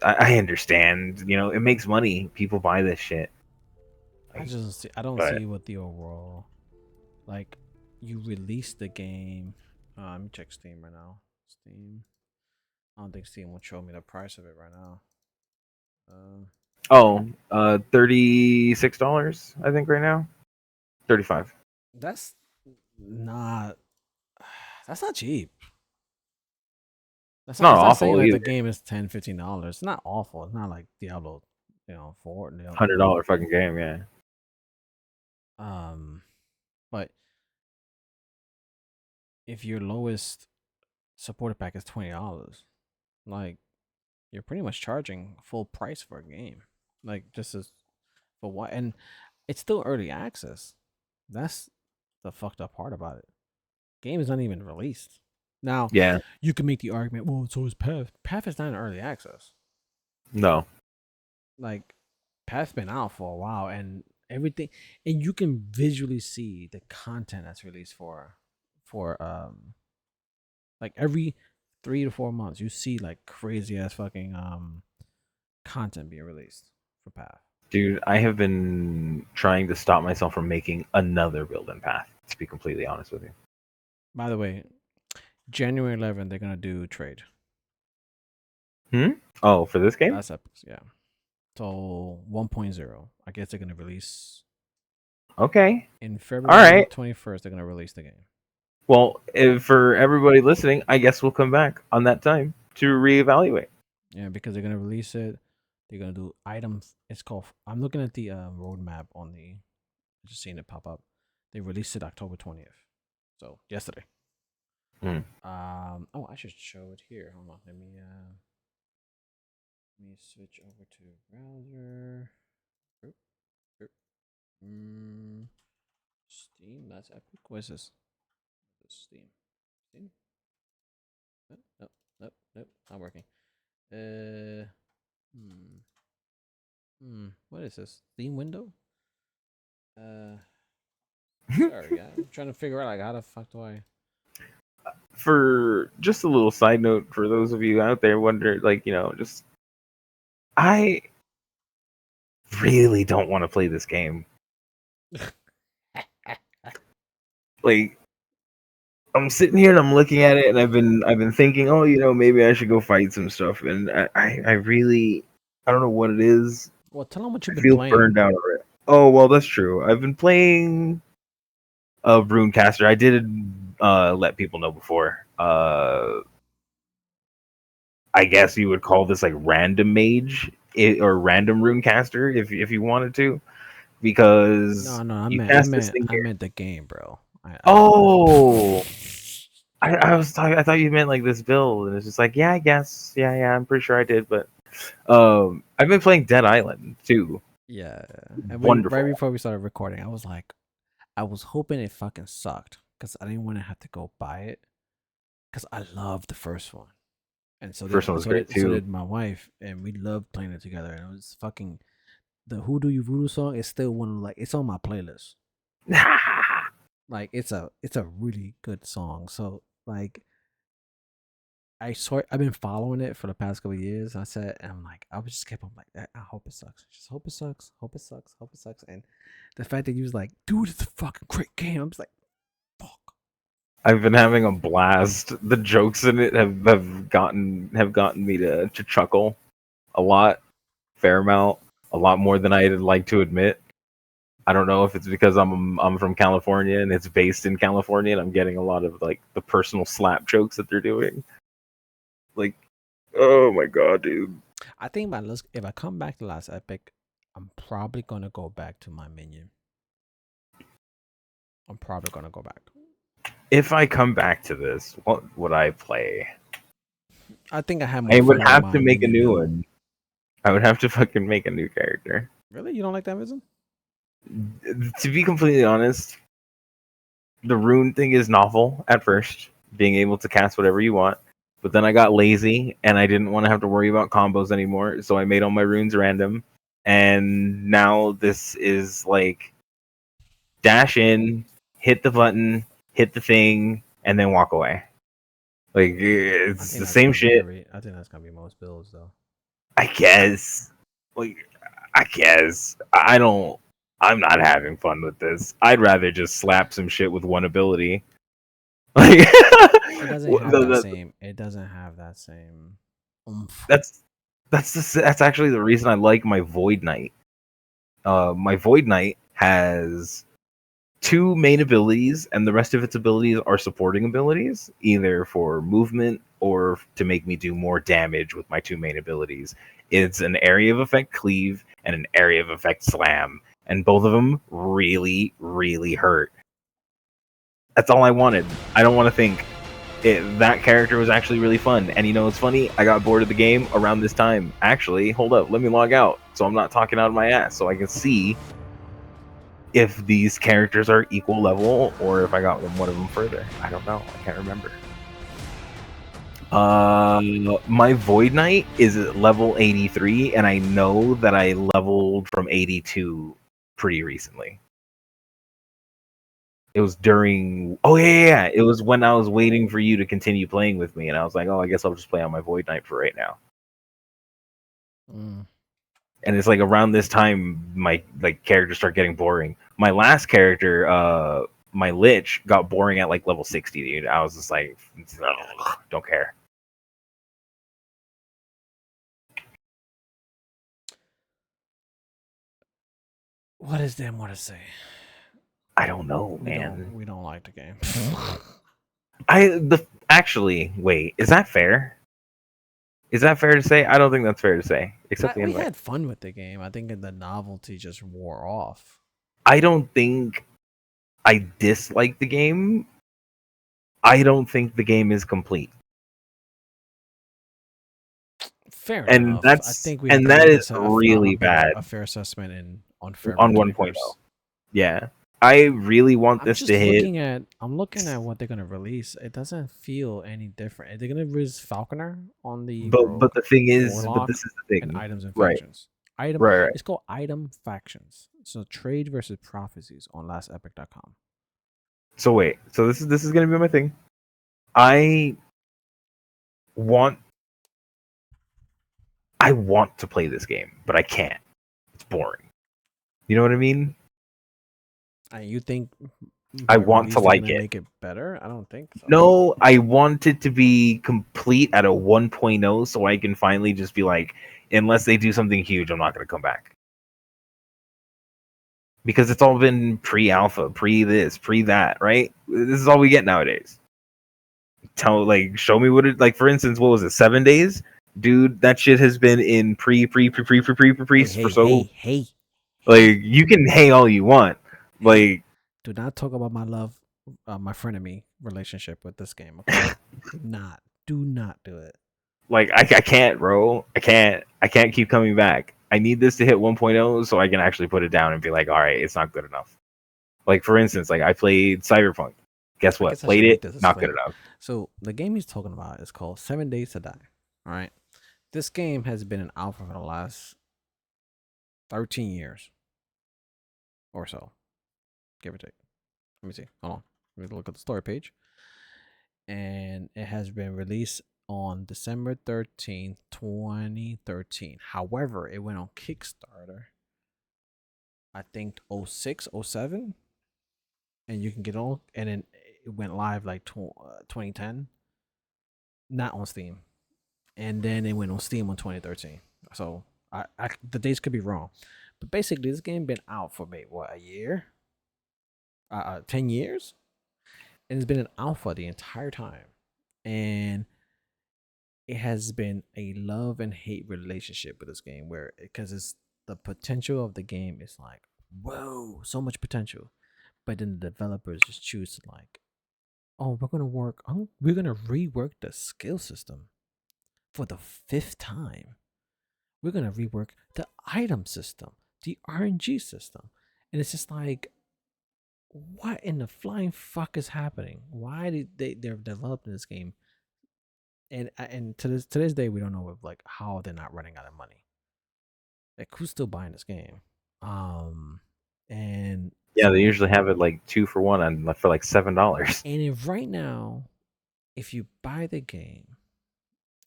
I understand, it makes money. People buy this shit. Like, I don't but see what the overall like. You release the game. Let me check Steam right now. Steam. I don't think Steam will show me the price of it right now. Uh, oh, $36, I think right now. 35. that's not. That's not cheap. That's It's not. not It's not saying awful like the either. game is $10-$15. It's not awful. It's not like Diablo, 4. $100 fucking game, yeah. Um, but if your lowest supporter pack is $20, like you're pretty much charging full price for a game. Like this is for what? And it's still early access. That's the fucked up part about it. Game is not even released. Now, Yeah, you can make the argument, well, so is Path. Path is not in early access. no. Like, Path's been out for a while, and everything, and you can visually see the content that's released for like every 3 to 4 months, you see like crazy ass fucking content being released for Path. Dude, I have been trying to stop myself from making another build in Path, to be completely honest with you. By the way, January 11th, they're gonna do trade. Oh, for this game? Last Epoch, yeah. So 1.0. I guess they're gonna release Okay. in All February right. 21st. They're gonna release the game. Well, if for everybody listening, I guess we'll come back on that time to reevaluate. Yeah, because they're gonna release it. They're gonna do items. It's called. I'm looking at the roadmap on the. Just seeing it pop up. They released it October 20th. So yesterday. Hmm. Oh, I should show it here. Hold on. Let me switch over to browser. Oop, oop. Steam. That's Epic. What is this? Steam. Steam. Nope. Nope. Nope. Nope. Not working. Uh. Hmm. What is this? Steam window? Uh. Sorry, I'm trying to figure out like how the fuck do I. For just a little side note for those of you out there wonder, like, just I really don't want to play this game. Like, I'm sitting here and I'm looking at it and I've been thinking, oh, maybe I should go fight some stuff, and I really, I don't know what it is. Well, tell them what you've I been feel playing. burned out already. Oh well, that's true. I've been playing Runecaster. I did let people know before. I guess you would call this like random mage or random Runecaster if you wanted to, because No, I you meant, I cast this meant, thing I here. meant the game, bro. Oh, I thought you meant like this build, and it's just like, yeah, I guess, yeah, I'm pretty sure I did, but I've been playing Dead Island too. Yeah, and right Wonderful. before we started recording, I was like, I was hoping it fucking sucked because I didn't want to have to go buy it because I loved the first one, and First one was great so too. did my wife, and we loved playing it together. And it was fucking the Who Do You Voodoo song is still one of like it's on my playlist. Like it's a really good song. So like I've been following it for the past couple of years. I said, and I'm like, I was just kept on like, I hope it sucks. Just hope it sucks. Hope it sucks. Hope it sucks. And the fact that you was like, dude, it's a fucking great game. I'm just like, fuck. I've been having a blast. The jokes in it have gotten me to chuckle a lot, fair amount, a lot more than I'd like to admit. I don't know if it's because I'm from California and it's based in California and I'm getting a lot of like the personal slap jokes that they're doing. Like, oh my god, dude. I think if I come back to Last Epic, I'm probably gonna go back to my minion. I'm probably gonna go back. If I come back to this, what would I play? I think I had more I would fun with have to my make a minion new build. one. I would have to fucking make a new character. Really, you don't like that vision? To be completely honest, the rune thing is novel at first, being able to cast whatever you want. But then I got lazy and I didn't want to have to worry about combos anymore, so I made all my runes random. And now this is like dash in, hit the button, hit the thing, and then walk away. Like I it's think the that's same gonna be shit. every. I think that's gonna be most builds though. I guess. Like I guess. I don't. I'm not having fun with this. I'd rather just slap some shit with one ability. Like It doesn't have that same. It doesn't have that same oomph. that's that's actually the reason I like my Void Knight. My Void Knight has two main abilities, and the rest of its abilities are supporting abilities, either for movement or to make me do more damage with my two main abilities. It's an area of effect cleave and an area of effect slam, and both of them really, really hurt. That's all I wanted. I don't want to think. That character was actually really fun. And you know what's funny? I got bored of the game around this time. Actually, hold up, let me log out so I'm not talking out of my ass, so I can see if these characters are equal level or if I got one of them further. I don't know. I can't remember. My Void Knight is at level 83, and I know that I leveled from 82 pretty recently. It was during. Oh yeah. It was when I was waiting for you to continue playing with me, and I was like, oh, I guess I'll just play on my Void Knight for right now. Mm. And it's like around this time my like characters start getting boring. My last character, my lich got boring at like level 60, dude. I was just like, ugh, don't care. What does them want to say? I don't know, We man. don't like the game. Actually, wait, is that fair? Is that fair to say? I don't think that's fair to say. Except the We invite. had fun with the game. I think the novelty just wore off. I don't think I dislike the game. I don't think the game is complete. Fair And enough. I think we have to that make is really bad a fair assessment and on fair on mental 1.0. universe. Yeah. I really want I'm this just to hit. I'm looking at what they're gonna release. It doesn't feel any different. They're gonna release Falconer on the But Rogue, the thing is, but Warlock, this is the and thing. items and Right. factions. Item. Right. It's called item factions. So trade versus prophecies on lastepoch.com. So wait. So this is going to be my thing. I want I want to play this game, but I can't. It's boring. You know what I mean? And you think I by want to release they're like gonna it. make it better? I don't think so. No, I want it to be complete at a 1.0 so I can finally just be like, unless they do something huge, I'm not going to come back. Because it's all been pre-alpha, pre this, pre that, right? This is all we get nowadays. Show me what it like. For instance, what was it? 7 days, dude. That shit has been in pre for so Hey. like you can hey all you want, Hey, like do not talk about my love, my frenemy relationship with this game. Okay, do not do it. I can't, bro. I can't keep coming back. I need this to hit 1.0 so I can actually put it down and be like, all right, it's not good enough. Like for instance, like I played Cyberpunk. Guess I what? guess I should Played make it, this not good disclaimer. enough. So the game he's talking about is called 7 Days to Die. All right, this game has been in alpha for the last 13 years or so, give or take. Let me see. Hold on. Let me look at the story page. And it has been released on December 13th, 2013. However, it went on Kickstarter, I think 06, 07, and you can get on, and then it went live like 2010, not on Steam. And then it went on Steam on 2013. So the dates could be wrong. But basically, this game been out for maybe, what, a year? 10 years? And it's been an alpha the entire time. And it has been a love and hate relationship with this game where because it's the potential of the game is like whoa, so much potential, but then the developers just choose to like, oh, we're gonna rework the skill system for the fifth time. We're gonna rework the item system, the RNG system, and it's just like, what in the flying fuck is happening? Why did they're developing this game and to this day we don't know if, like, how they're not running out of money. Like, who's still buying this game? And Yeah, they so usually have it like 2 for 1 and for like $7. and if right now, if you buy the game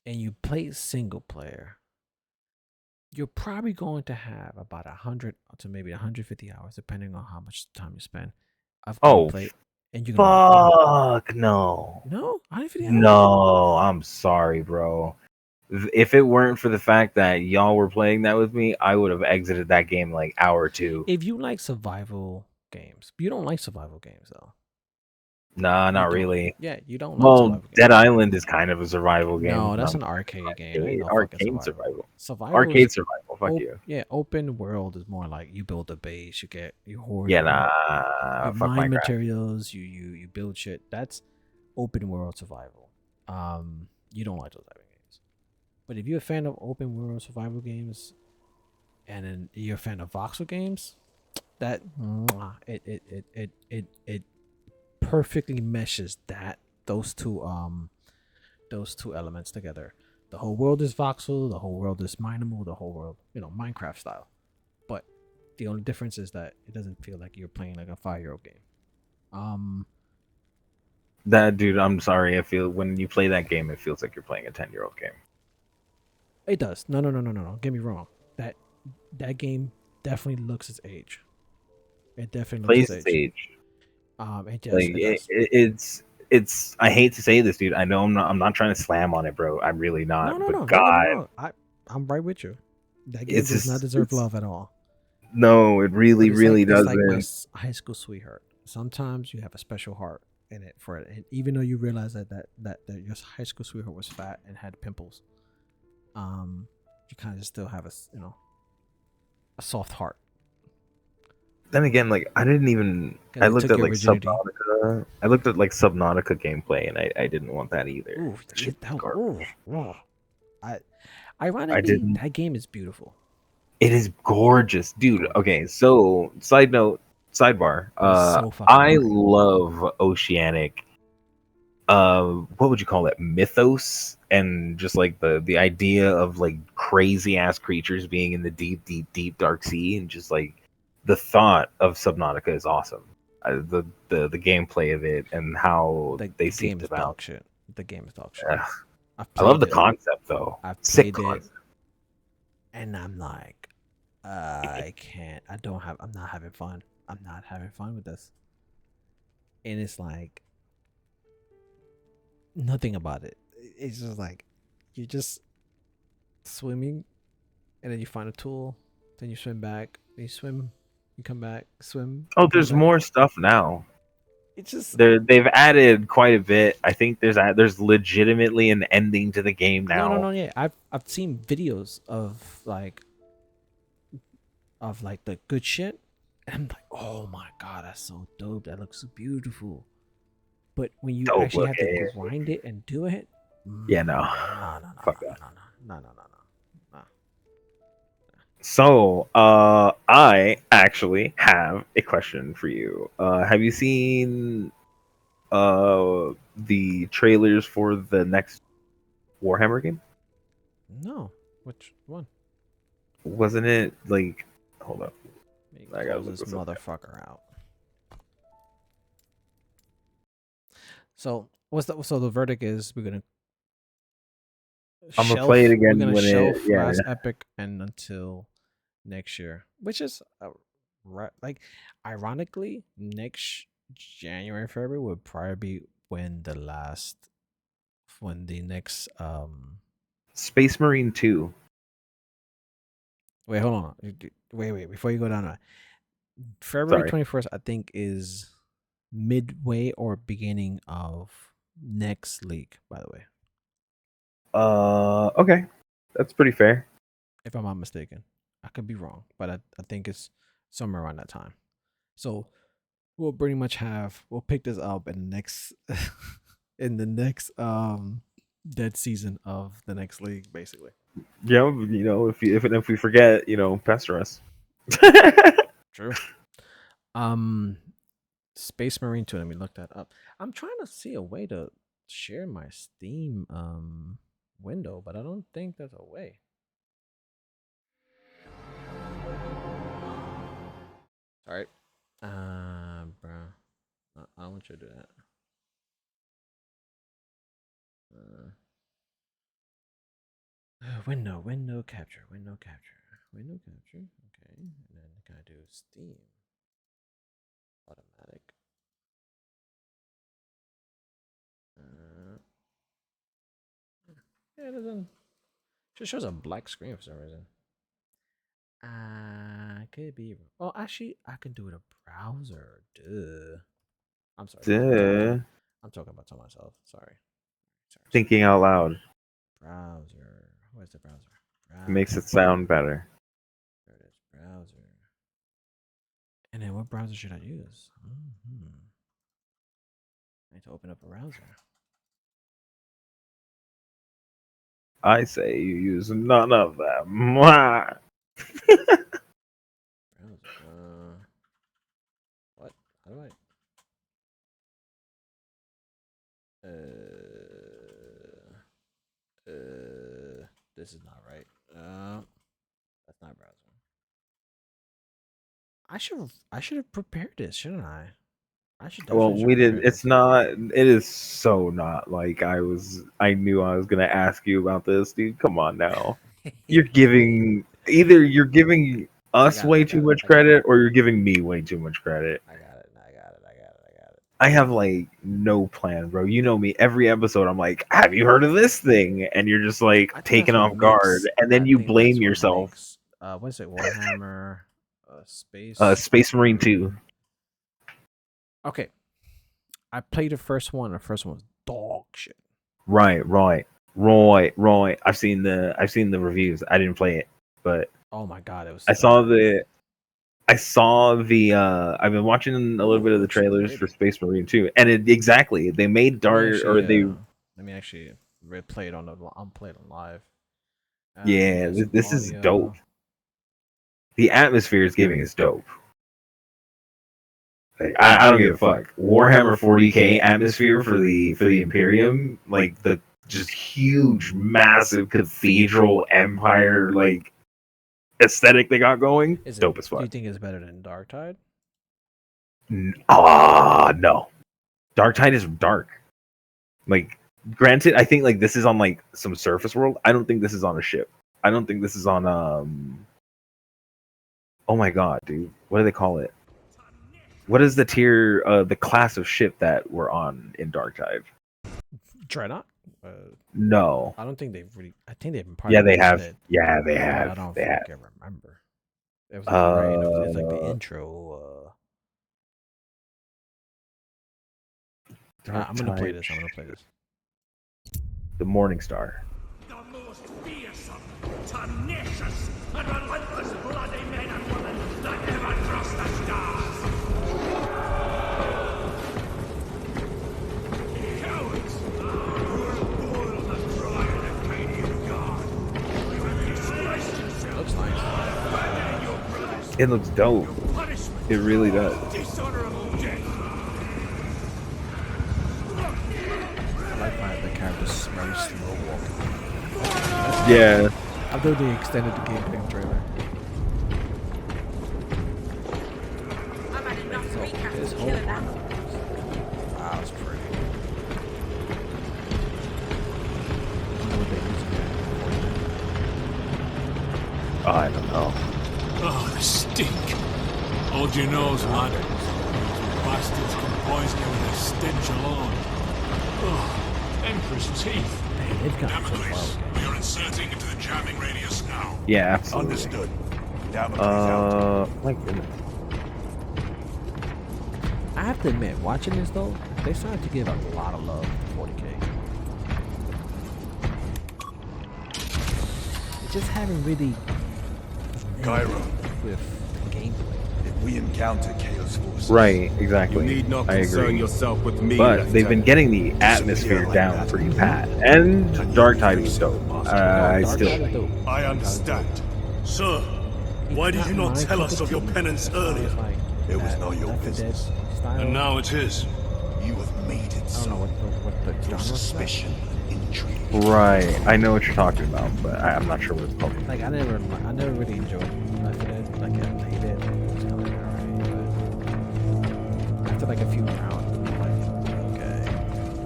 and you play single player, you're probably going to have about 100 to maybe 150 hours, depending on how much time you spend, of Oh, gameplay, and you're gonna fuck no. no 150 hours. No, I'm sorry, bro. If it weren't for the fact that y'all were playing that with me, I would have exited that game like hour two. If you like survival games, you don't like survival games though. Nah, You not don't. really. Yeah, you don't like Well, survival Dead games. Island is kind of a survival game. No, No, that's an arcade game. Ain't no fucking arcade survival. survival. Survival is Arcade survival. Fuck you. yeah, open world is more like you build a base, you hoard, Yeah, you nah. Fuck mine Minecraft. materials, you build shit. That's open world survival. You don't like those type of games. But if you're a fan of open world survival games, and then you're a fan of voxel games, that it perfectly meshes those two elements together. The whole world is voxel, the whole world is mineable, the whole world, Minecraft style. But the only difference is that it doesn't feel like you're playing like a 5-year-old game. That dude, I'm sorry. I feel when you play that game, it feels like you're playing a 10-year-old game. It does. No. Get me wrong. That game definitely looks its age. It definitely looks Plays its its age. age. Like It does. it's. I hate to say this, dude. I know I'm not trying to slam on it, bro. I'm really No, not. no, no. But Don't get me God, wrong. I'm right with you. That game it's does not just deserve it's love at all. no, it But really really it's like my doesn't. high school sweetheart. Sometimes you have a special heart in it for it, and even though you realize that your high school sweetheart was fat and had pimples, um, you kind of still have a soft heart Then again, like I didn't even. because I it looked took at your like virginity. Subnautica. I looked at like Subnautica gameplay, and I didn't want that either. Ooh, That shit was ooh, garbage. ooh. I I ironically didn't. that game is beautiful, It is gorgeous, dude. gorgeous, Okay, so side note, sidebar. but it's so fucking I boring. love oceanic. What would you call it? Mythos and just like the idea of like crazy ass creatures being in the deep, deep, deep dark sea, and just like the thought of Subnautica is awesome. The gameplay of it and how they The seem game to is balance. dog shit. The game is dog shit. I've I love played the it. concept though. I've Sick played it, concept. and I'm like, I can't. I don't have. I'm not having fun. I'm not having fun with this. And it's like nothing about it. It's just like you're just swimming, and then you find a tool, then you swim back, then you swim, you come back, swim, Oh, you come there's back. more stuff now. It's just They've added quite a bit. I think there's legitimately an ending to the game no, no, now. no. Yeah, I've seen videos of like the good shit, and I'm like, oh my god, that's so dope. That looks so beautiful. But when you Dope actually have to looking. grind it and do it, Yeah, no. no, no, no, no, Fuck no, that. no, no, no, no, no, no. So, I actually have a question for you. Have you seen the trailers for the next Warhammer game? No, which one? Wasn't it like? Hold up, Let me I gotta close look this this up. motherfucker out. So the verdict is I'm gonna play it we're again gonna when it. shelf Yeah, Last Epic and until next year, which is like ironically next January February would probably be when the next Space Marine 2. wait, hold on, wait before you go down that. February Sorry. 21st, I think, is midway or beginning of next league, by the way, Okay, that's pretty fair. if I'm not mistaken. I could be wrong, but I think it's somewhere around that time. So we'll pretty much we'll pick this up in the next in the next dead season of the next league, basically. Yeah, if we forget, pester us. True. Um Space Marine 2, let me look that up. I'm trying to see a way to share my Steam window, but I don't think there's a way. Sorry. Bro. I don't want you to do that. Uh, window capture, window capture, window capture. Okay, and then can I do Steam automatic? Uh, yeah, it doesn't. Just shows a black screen for some reason. Could be. Well, actually, I can do it a browser. Duh. I'm sorry. Duh. I'm talking about to myself. Sorry. Sorry. Thinking out loud Browser. Where's the browser? makes it Browser. sound better. There it is. Browser. And then what browser should I use? I need to open up a browser. I say you use none of them. Mwah. Browser. What? How do I? This is not right. That's not browser. I should have prepared this, shouldn't I? I should Well, definitely should we did. prepare It's this. not. It is so not like I was. I knew I was gonna ask you about this, dude. Come on now. You're giving you're giving I us got it. way I too got it. much I got it. credit, or you're giving me way too much credit. I got it. I got it. I got it. I got I have like no plan, bro. You know me. Every episode, I'm like, "Have you heard of this thing?" And you're just like I think taken that's what off guard, makes. and I then you think that's blame what yourself. makes. What is it? Warhammer, Space. Space Marine 2. Okay, I played the first one. The first one was dog shit. Right. I've seen the reviews. I didn't play it, but Oh my god, it was. I saw the I've been watching a little bit of the trailers for Space Marine 2, and exactly they made Dart or they Let me actually replay it on the. I'm playing it live. Let me yeah, get some this is audio. dope. The atmosphere is giving is dope. Like, I don't give a fuck. Warhammer 40k atmosphere for the Imperium, like the just huge, massive cathedral empire like aesthetic they got going. Is Dope it? as Do you fuck. think it's better than Dark Tide? No. Dark Tide is dark. Like, granted, I think like this is on like some surface world. I don't think this is on a ship. I don't think this is on oh my god, dude. What do they call it? What is the tier the class of ship that we're on in Dark Tide? Dreadnought? No. I don't think they've really. I think they've probably Yeah, they have. mentioned it. Yeah, they But have. I don't They have. fucking remember. It was like the very end of it's like the intro. I'm gonna play this. The Morning Star. The most fearsome, tenacious, and relentless bloody men and women that ever crossed the stars. Cowards! Who are born on the cry of the Cadian God. You have disgraced yourself. Looks nice. Abandoning your brothers. It looks dope. Your punishment. It really does. Dishonorable death. I like how the character's very slow walking. Yeah. I thought they extended the gameplay trailer. I've had enough So recaps this of whole killing armor. animals. Wow, it's pretty. I wonder what they're using it Oh, I don't know. Oh, the stink. Hold your nose, lad. Bastards can poison you with a stench alone. Oh, Emperor's teeth. Man, they've gotten so Damocles, far. we are inserting into the jamming radius now. Yeah, absolutely. Understood. Damocles out. My goodness. I have to admit, watching this though, they started to give a lot of love to 40k. They just haven't really Cairo, with gameplay. if we encounter Chaos forces, Right, exactly. You need not I concern agree. yourself with me, But they've been Lieutenant. getting the atmosphere down pretty pat. And Dark Tide was dope. I Dark still Tide like is it. dope. I understand. Sir, why did you not tell us of your penance earlier? It was not your business. And now it is. You have made it I don't so. know what the Your genre is. suspicion and intrigue. Right. I know what you're talking about, but I'm not sure what it's called. Like I never really enjoyed Left 4 Dead. Like I played it. It was kind of like alright, but after like a few rounds, I'm like, okay,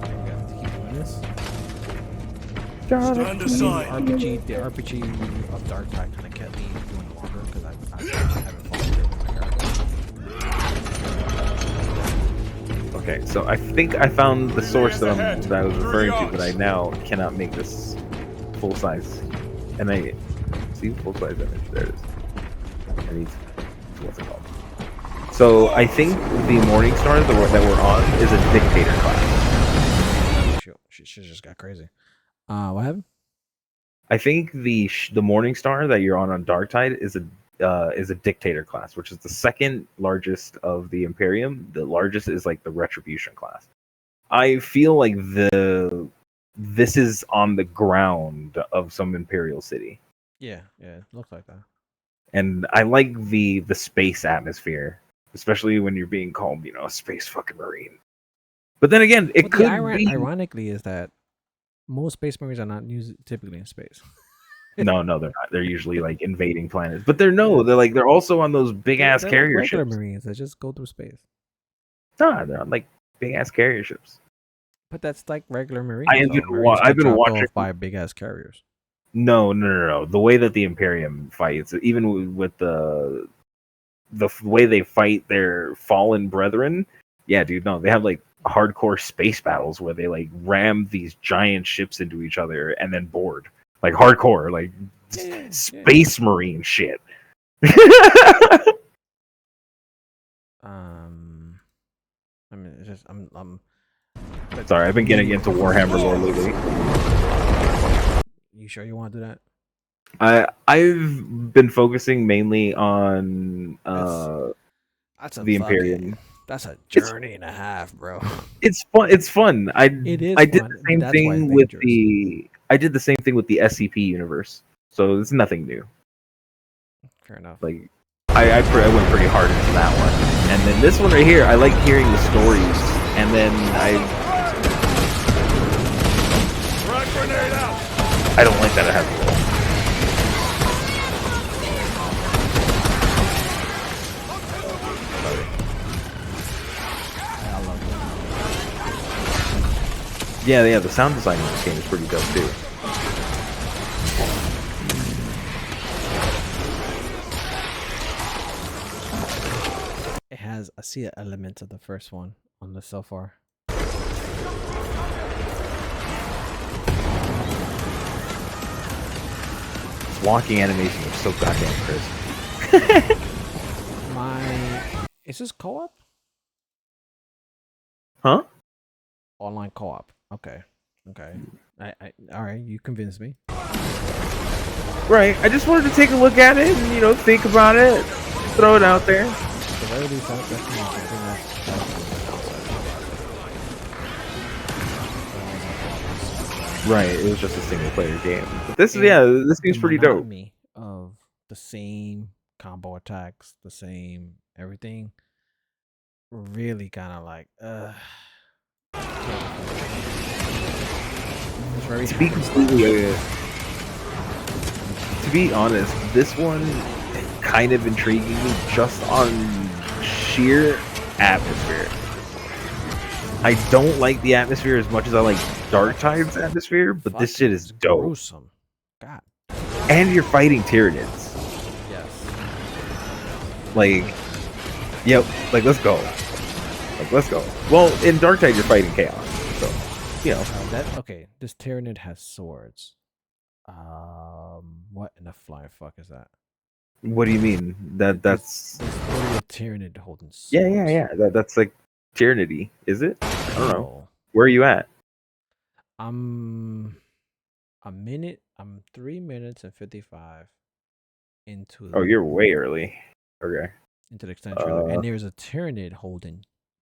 we got to keep doing this. Stand aside. The RPG of Dark Tide kind of kept me doing longer because I haven't fallen through with my character. Okay, so I think I found the source that I was referring to, but I now cannot make this full size. And I see full size image. There it is. I need what's it called? So I think the Morning Star that we're on is a dictator class. She just got crazy. What happened? I think the Morning Star that you're on Dark Tide is a dictator class, which is the second largest of the Imperium. The largest is like the Retribution class. I feel like this is on the ground of some Imperial city, Yeah, it looks like that. and I like the space atmosphere, especially when you're being called, a space fucking marine. But then again, it could be ironically is that most space marines are not typically in space. no, they're not. They're usually like invading planets, but they're also on those big ass They're carrier like regular ships. marines that just go through space. Nah, they're on like big ass carrier ships. But that's like regular marines. I've been though. Marines I've get been dropped watching. off by big ass carriers. No. The way that the Imperium fights, even with the way they fight their fallen brethren, Yeah, dude. No, they have like hardcore space battles where they like ram these giant ships into each other and then board. Like hardcore, like Yeah. space marine shit. I mean, it's just I'm. Sorry, I've been getting into Warhammer lore lately. You sure you want to do that? I've been focusing mainly on That's a the fucking. Imperium. That's a journey and a half, bro. It's fun. It's fun. It is I did fun, the but same that's why it's thing with dangerous. I did the same thing with the SCP universe. So it's nothing new. Fair enough. Like I went pretty hard into that one, and then this one right here, I like hearing the stories, and then I don't like that it has. I love Yeah, the sound design in this game is pretty dope too. it. It has. I see elements of the first one on this so far. Walking animations are so goddamn crisp. Is this co-op? Huh? Online co-op. Okay. I all right. You convinced me. Right. I just wanted to take a look at it and think about it, throw it out there. The very least, that's Right. It was just a single player game. But this seems pretty dope. monotony of the same combo attacks, the same everything. Really kind of like it's very To be completely, to be honest, this one kind of intriguing me just on sheer atmosphere. I don't like the atmosphere as much as I like Dark Tide's atmosphere, but this shit is dope. gruesome. God. And you're fighting Tyranids. Yes. Like, yep, like let's go. Like let's go. Well, in Dark Tide you're fighting chaos, so Okay. This Tyranid has swords. What in the flying fuck is that? What do you mean? That's There's literally a Tyranid holding swords. yeah. That's like Tyranny, is it? I don't know. No. Where are you at? I'm 3 minutes and 55 into Oh, you're way early. Okay. into the extended trailer, and there's a Tyranid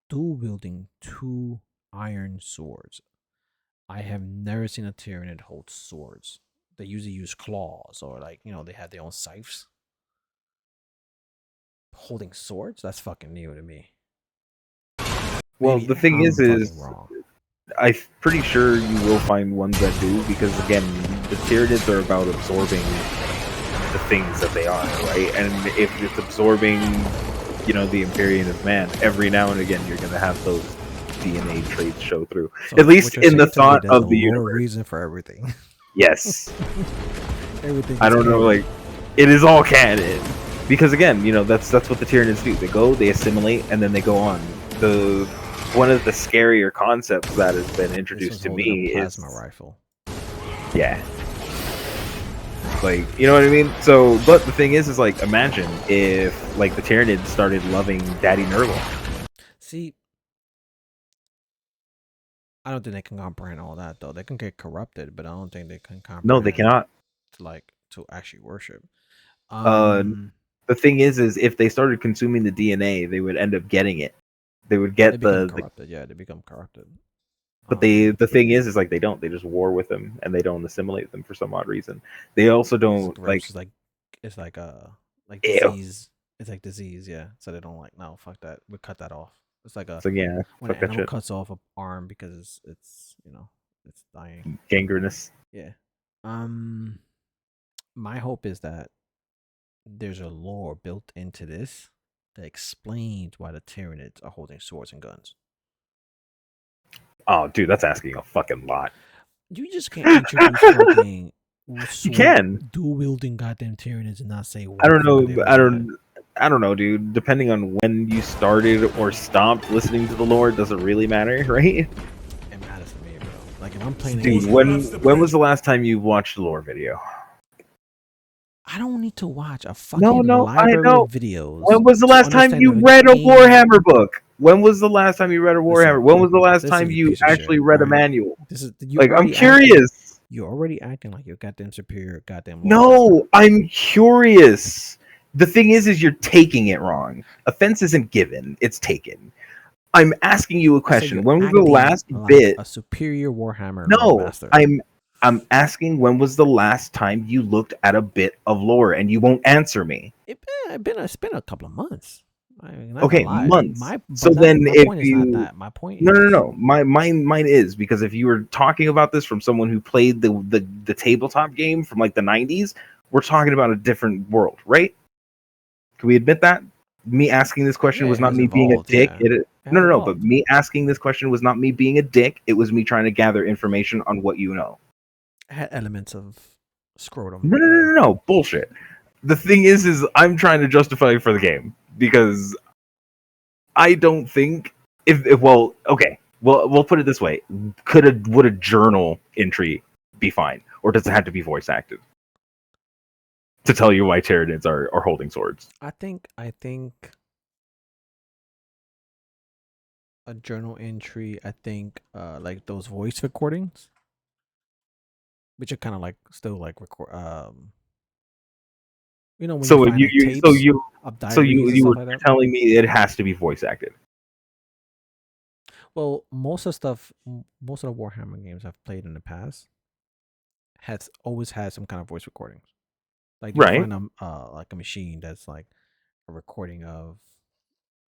dual wielding 2 iron swords. I have never seen a Tyranid hold swords. They usually use claws or they have their own scythes. Holding swords? That's fucking new to me. Well, Maybe the thing I'm is fucking wrong. I'm pretty sure you will find ones that do, because again, the Tyranids are about absorbing the things that they are, right? And if it's absorbing, the Imperium of man, every now and again you're gonna have those DNA traits show through. So At least what you're in the saying to me, thought there's of a the lore universe. reason for everything. Yes. Everything. I is don't know, canon. like it is all canon. Because again, that's what the Tyranids do. They go, they assimilate, and then they go on. One of the scarier concepts that has been This introduced was to holding me a is plasma rifle. yeah. Like, you know what I mean? So, but the thing is like, imagine if like the Tyranids started loving Daddy Nurgle. See, I don't think they can comprehend all that though. They can get corrupted, but I don't think they can comprehend. No, they cannot. To actually worship. The thing is if they started consuming the DNA, they would end up getting it. They would get they become the corrupted. Yeah, they become corrupted. but the thing is like they don't. They just war with them and they don't assimilate them for some odd reason. They also don't it's like Ew. disease. It's like disease, yeah. So they don't no, fuck that. We cut that off. It's like So yeah, when fuck an that animal shit. cuts off an arm because it's it's dying. Gangrenous. Yeah. My hope is that there's a lore built into this that explains why the Tyranids are holding swords and guns. Oh, dude, that's asking a fucking lot. You just can't introduce fucking You can. dual wielding goddamn Tyranids and not say. I don't know. I don't know, dude. Depending on when you started or stopped listening to the lore, doesn't really matter, right? It matters to me, bro. Like if I'm playing a Dude, game, when was the last time you watched a lore video? I don't need to watch a No, fucking no, I library know. of videos. When was the to last time understand you the read a game. Warhammer book? When was the last time you read a Warhammer? Listen, When was the last listen, time you you piece of actually shit, read a alright? manual? This is you Like, I'm already curious. You're already acting like you're goddamn superior, goddamn lore. No, I'm curious. The thing is you're taking it wrong. Offense isn't given; it's taken. I'm asking you a I said question. you're When was the acting last like bit? a superior Warhammer lore No, master. I'm asking when was the last time you looked at a bit of lore, and you won't answer me. It's been a couple of months. I mean, not Okay, gonna lie. months. So But then, my if point is not you that. My point no, no, is no, mine is because if you were talking about this from someone who played the tabletop game from like the 90s, we're talking about a different world, right? Can we admit that? Me asking this question yeah, was it not has me being a evolved. dick. Yeah, It it no, has no, no. But evolved. me asking this question was not me being a dick. It was me trying to gather information on what you know. It had elements of scrotum. No, no, no, no, no. Bullshit. The thing is I'm trying to justify it for the game because I don't think if well, okay. Well, we'll put it this way: would a journal entry be fine, or does it have to be voice acted to tell you why Tyranids are holding swords? I think a journal entry. I think like those voice recordings, which are kind of like still like record. When you So find like tapes of diaries and you stuff were like that. telling me it has to be voice acted, Well, most of the Warhammer games I've played in the past has always had some kind of voice recordings. Like you'll right? find like a machine that's like a recording of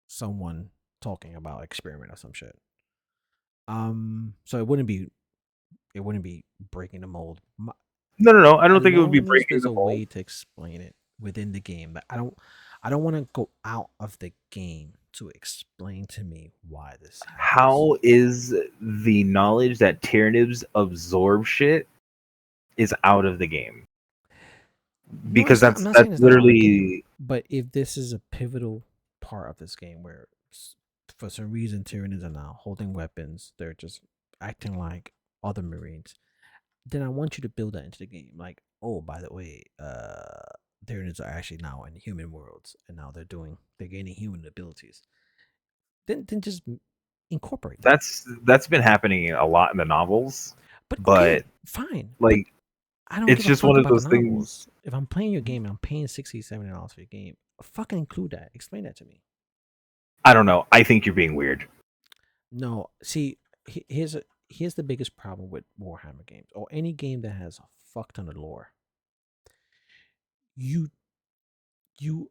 someone talking about experiment or some shit. So it wouldn't be breaking the mold. No, no, no. I don't As think it would be long as breaking there's the a mold. way to explain it within the game, but I don't want to go out of the game to explain to me why this happens. How is the knowledge that Tyranids absorb shit is out of the game? No, Because it's not. I'm not that's saying it's not out of the game, literally but if this is a pivotal part of this game where, for some reason, Tyranids are now holding weapons, they're just acting like other Marines, then I want you to build that into the game. Like, oh, by the way, Tyranids are actually now in human worlds, and now they're gaining human abilities. Then just incorporate that. that's been happening a lot in the novels, But okay, but fine. But like I don't it's give a just fuck one of about the those novels. things. If I'm playing your game and I'm paying $60, $70 for your game, fucking include that. Explain that to me. I don't know. I think you're being weird. No, see, here's the biggest problem with Warhammer games or any game that has a fuck ton of lore. You you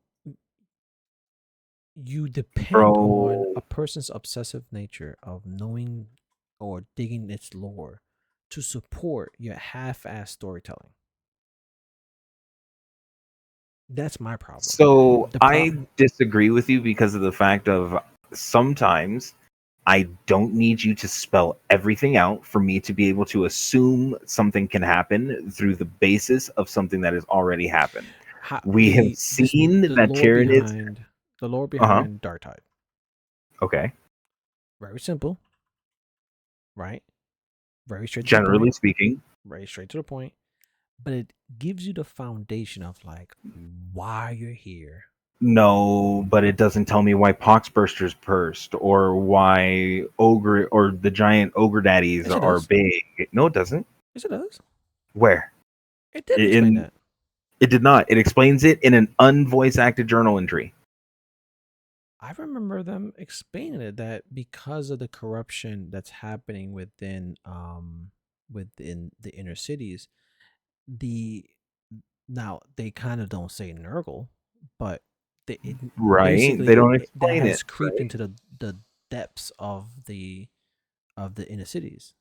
you depend on Bro, a person's obsessive nature of knowing or digging its lore to support your half-ass storytelling. That's my problem. so The I problem. disagree with you because of the fact of sometimes I don't need you to spell everything out for me to be able to assume something can happen through the basis of something that has already happened. We have seen The that lore Tyranids. Uh huh. behind Dark Tide. Okay. Very simple, right? Very straight to the Generally point. speaking, Very straight to the point. But it gives you the foundation of like why you're here. no, but it doesn't tell me why Poxburster's pursed or why ogre or the giant ogre daddies Yes, it are does. big. No, it doesn't. Yes, it does. Where? It did explain In that. it did not. It explains it in an unvoice acted journal entry. I remember them explaining it that because of the corruption that's happening within the inner cities, the now they kind of don't say Nurgle, but Right? They basically don't that explain it, has creeped right? into the depths of the inner cities.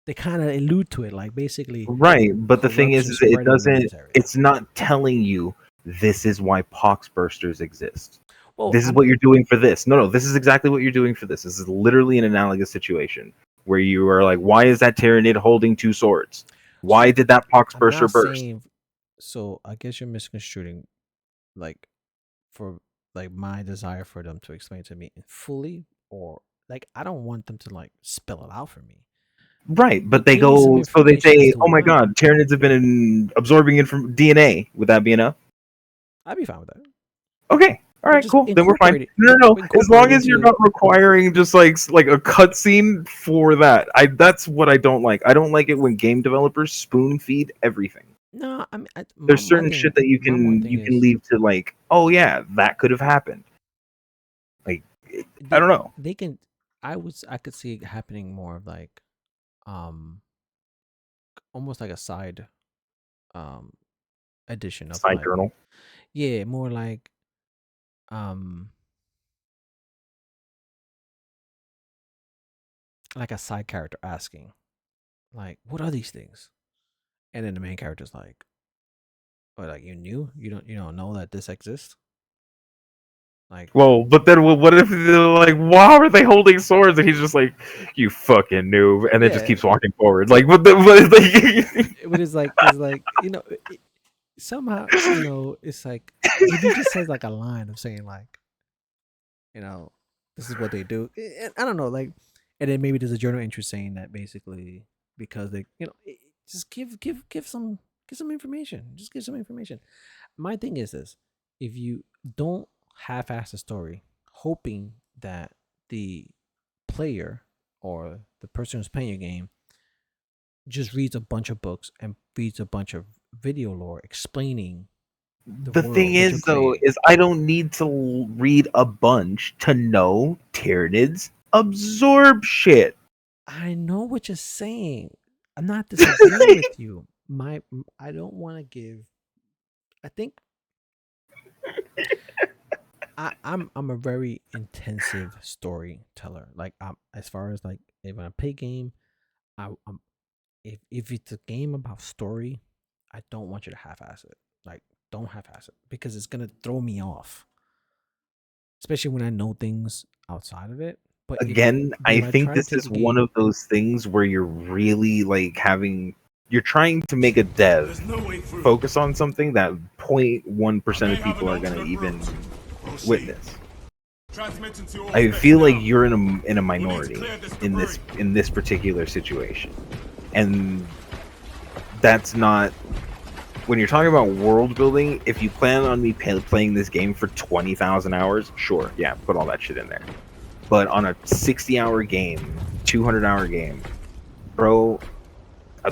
They kind of allude to it, like basically Right, but the thing corruption is it spreading in doesn't. this area. It's not telling you this is why Poxbursters exist. Well, This is what you're doing for this. No, no, this is exactly what you're doing for this. This is literally an analogous situation where you are like, why is that Tyranid holding two swords? Why so did that I'm Poxburster not burst? saying. So I guess you're misconstruing. Like for like my desire for them to explain to me fully, or like I don't want them to like spell it out for me. Right, but they Give me some go, so they information as say, to "Oh my why. God, Tyranids have been absorbing it from DNA." Would that be enough? I'd be fine with that. Okay, all But right, just cool. Then we're fine. incorporate it. No. As long Incorporate as you're into not requiring just like a cutscene for that, that's what I don't like. I don't like it when game developers spoon feed everything. no. I mean, There's certain shit that you my one can thing you can is leave to like, oh yeah, that could have happened. Like, I don't know, they can. I could see it happening more of like, um, almost like a side, um, edition of side like, journal. yeah, more like, um, like a side character asking, like, what are these things? And then the main character's like, "Oh, like you don't know that this exists." Like, Well, but then what if they're like, why are they holding swords? And he's just like, you fucking noob, and then just yeah, keeps walking forward. Like, what? Like, but it's like somehow it's like if he just says like a line of saying like you know this is what they do. I don't know, like, and then maybe there's a journal entry saying that basically because they just give some information. Just give some information. My thing is this: if you don't half-ass the story, hoping that the player or the person who's playing your game just reads a bunch of books and reads a bunch of video lore explaining the the thing world that you're is, though, creating. is I don't need to read a bunch to know Tyranids absorb shit. I know what you're saying. I'm not disagreeing with you. I don't want to give. I think I'm a very intensive storyteller. Like as far as like if I play game, I'm if it's a game about story, I don't want you to half-ass it. Like don't half-ass it because it's gonna throw me off, especially when I know things outside of it. But Again, I if I think try to this take is a one game, of those things where you're really like you're trying to make a dev There's no way through. focus on something that 0.1% of May have people an are gonna alternate even route. Proceed. witness. Transmitting to all I specs feel like now. you're in a We'll need minority to clear this in debris. this particular situation, and that's not when you're talking about world building. If you plan on me playing this game for 20,000 hours, sure, yeah, put all that shit in there. But on a 60-hour game, 200-hour game, bro,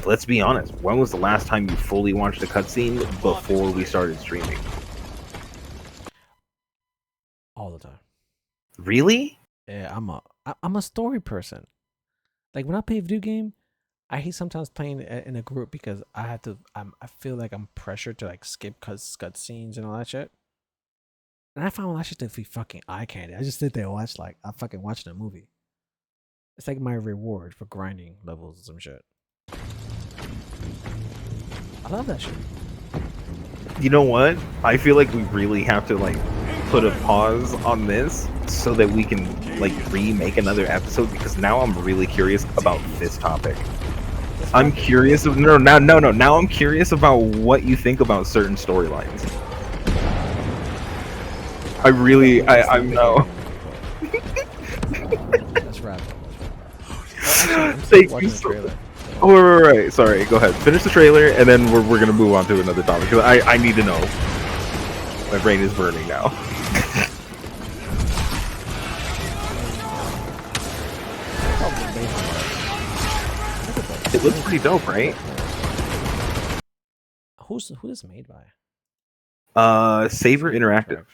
let's be honest. When was the last time you fully watched a cutscene before we started streaming? all the time. Really? Yeah, I'm a story person. Like when I play a video game, I hate sometimes playing in a group because I feel like I'm pressured to like skip cutscenes and all that shit. And I found all that shit to be fucking eye candy. I just sit there and watch like I'm fucking watching a movie. It's like my reward for grinding levels or some shit. I love that shit. You know what? I feel like we really have to like put a pause on this so that we can like remake another episode because now I'm really curious about this topic. I'm curious. Now I'm curious about what you think about certain storylines. I'm no. That's right. I'm still Thank watching you the so trailer. Oh, right. Sorry. Go ahead. Finish the trailer, and then we're gonna move on to another topic because I need to know. My brain is burning now. It looks pretty dope, right? Who is made by? Saber Interactive.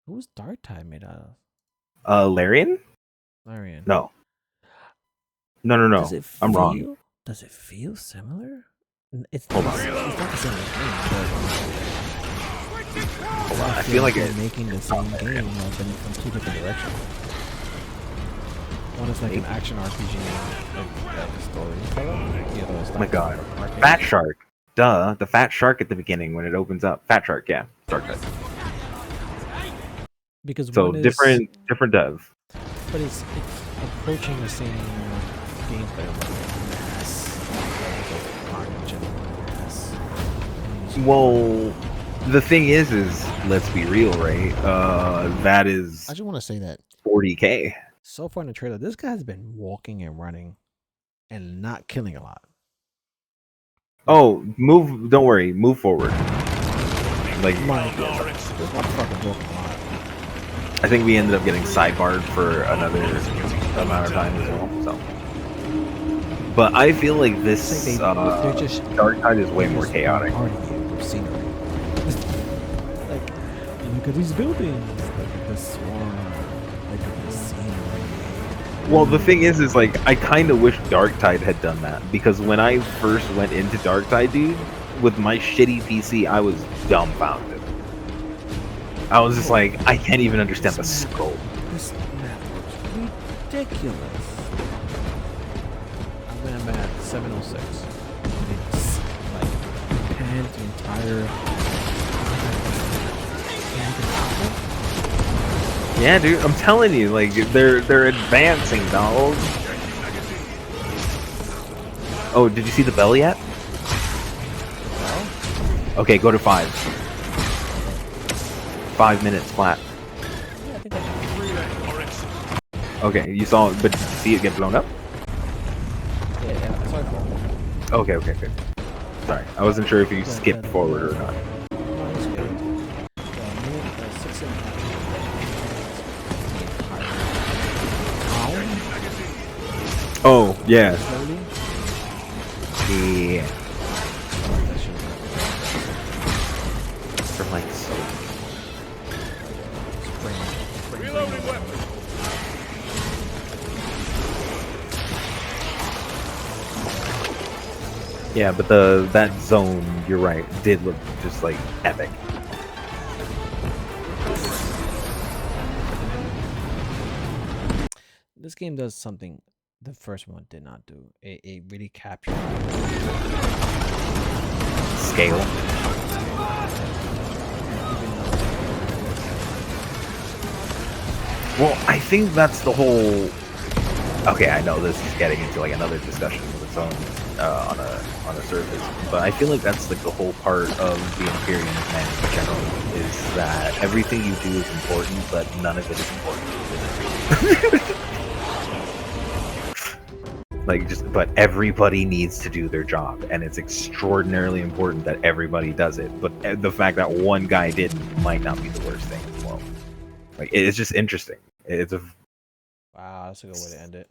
Who's Dark Tide made out of? Larian? Larian. No. Does it I'm wrong. Does it feel similar? It's Hold on. It's not the same game. Hold on. I feel like they're it. making the same game, but from two different directions. One is like an action RPG, like story. The other is like Oh my god. arcade. Fat Shark. Duh. The fat shark at the beginning when it opens up. Fat Shark, yeah. Dark Tide. Because So one is different dev. but it's approaching the same gameplay of like mass, carnage and mass. Well, the thing is let's be real, right? That is I just want to say that 40K. so far in the trailer, this guy's been walking and running and not killing a lot. Oh, move! Don't worry, move forward. Like, My God, this motherfucker's walking a lot. I think we ended up getting sidebarred for another amount of time as well. So, but I feel like this It's like they're just Dark Tide is way more chaotic. bombarding you with scenery. Like, look at these buildings. Look at the swarm. Look at the scenery. Well, the thing is like I kind of wish Dark Tide had done that because when I first went into Dark Tide, dude, with my shitty PC, I was dumbfounded. I was just like, I can't even understand the scope. This map looks ridiculous. I'm at 706. It's like panned the entire. Yeah, dude, I'm telling you, like they're advancing, dog. Oh, did you see the bell yet? Okay, go to 5. 5 minutes flat. Okay, you saw it, but did you see it get blown up? Yeah, I saw it fall. Okay. Sorry, I wasn't sure if you skipped forward or not. No, it's good. The minute, 6.5 minutes. Oh, yeah. Slowly. Yeah. That shit was For like so. Reloading weapon. Yeah, but that zone, you're right, did look just like epic. This game does something the first one did not do. It really captured Scale. Well, I think that's the whole. Okay, I know this is getting into like another discussion of its own on a surface, but I feel like that's like the whole part of the Imperium man in general is that everything you do is important, but none of it is important. Like but everybody needs to do their job, and it's extraordinarily important that everybody does it. But the fact that one guy didn't might not be the worst thing in the world. Like it's just interesting. It's a Wow, that's a good way to end it.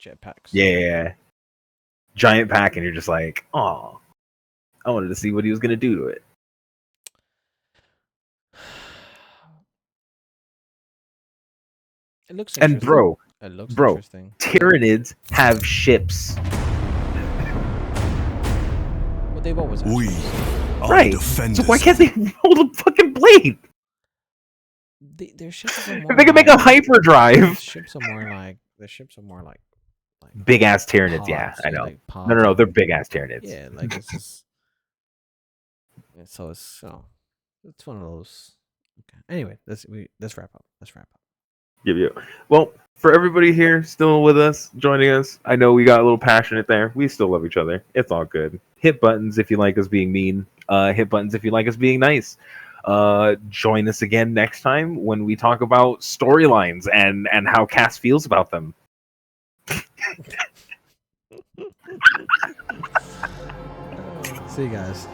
Jetpacks. yeah, giant pack, and you're just like, oh, I wanted to see what he was gonna do to it. It looks And interesting. It looks interesting. Tyranids have ships. But they've always had We ships. are Right. defenders. So why can't they hold a fucking blade? Their ships are more If they can make a like- hyperdrive. The ships are more like Big ass Tyranids, yeah, pods, I know. like pods. No, they're big ass Tyranids. Yeah, like it's just. So it's it's one of those. Okay. Anyway, let's wrap up. Well, for everybody here still with us, joining us, I know we got a little passionate there. We still love each other. It's all good. Hit buttons if you like us being mean. Hit buttons if you like us being nice. Join us again next time when we talk about storylines and how Cass feels about them. See you guys.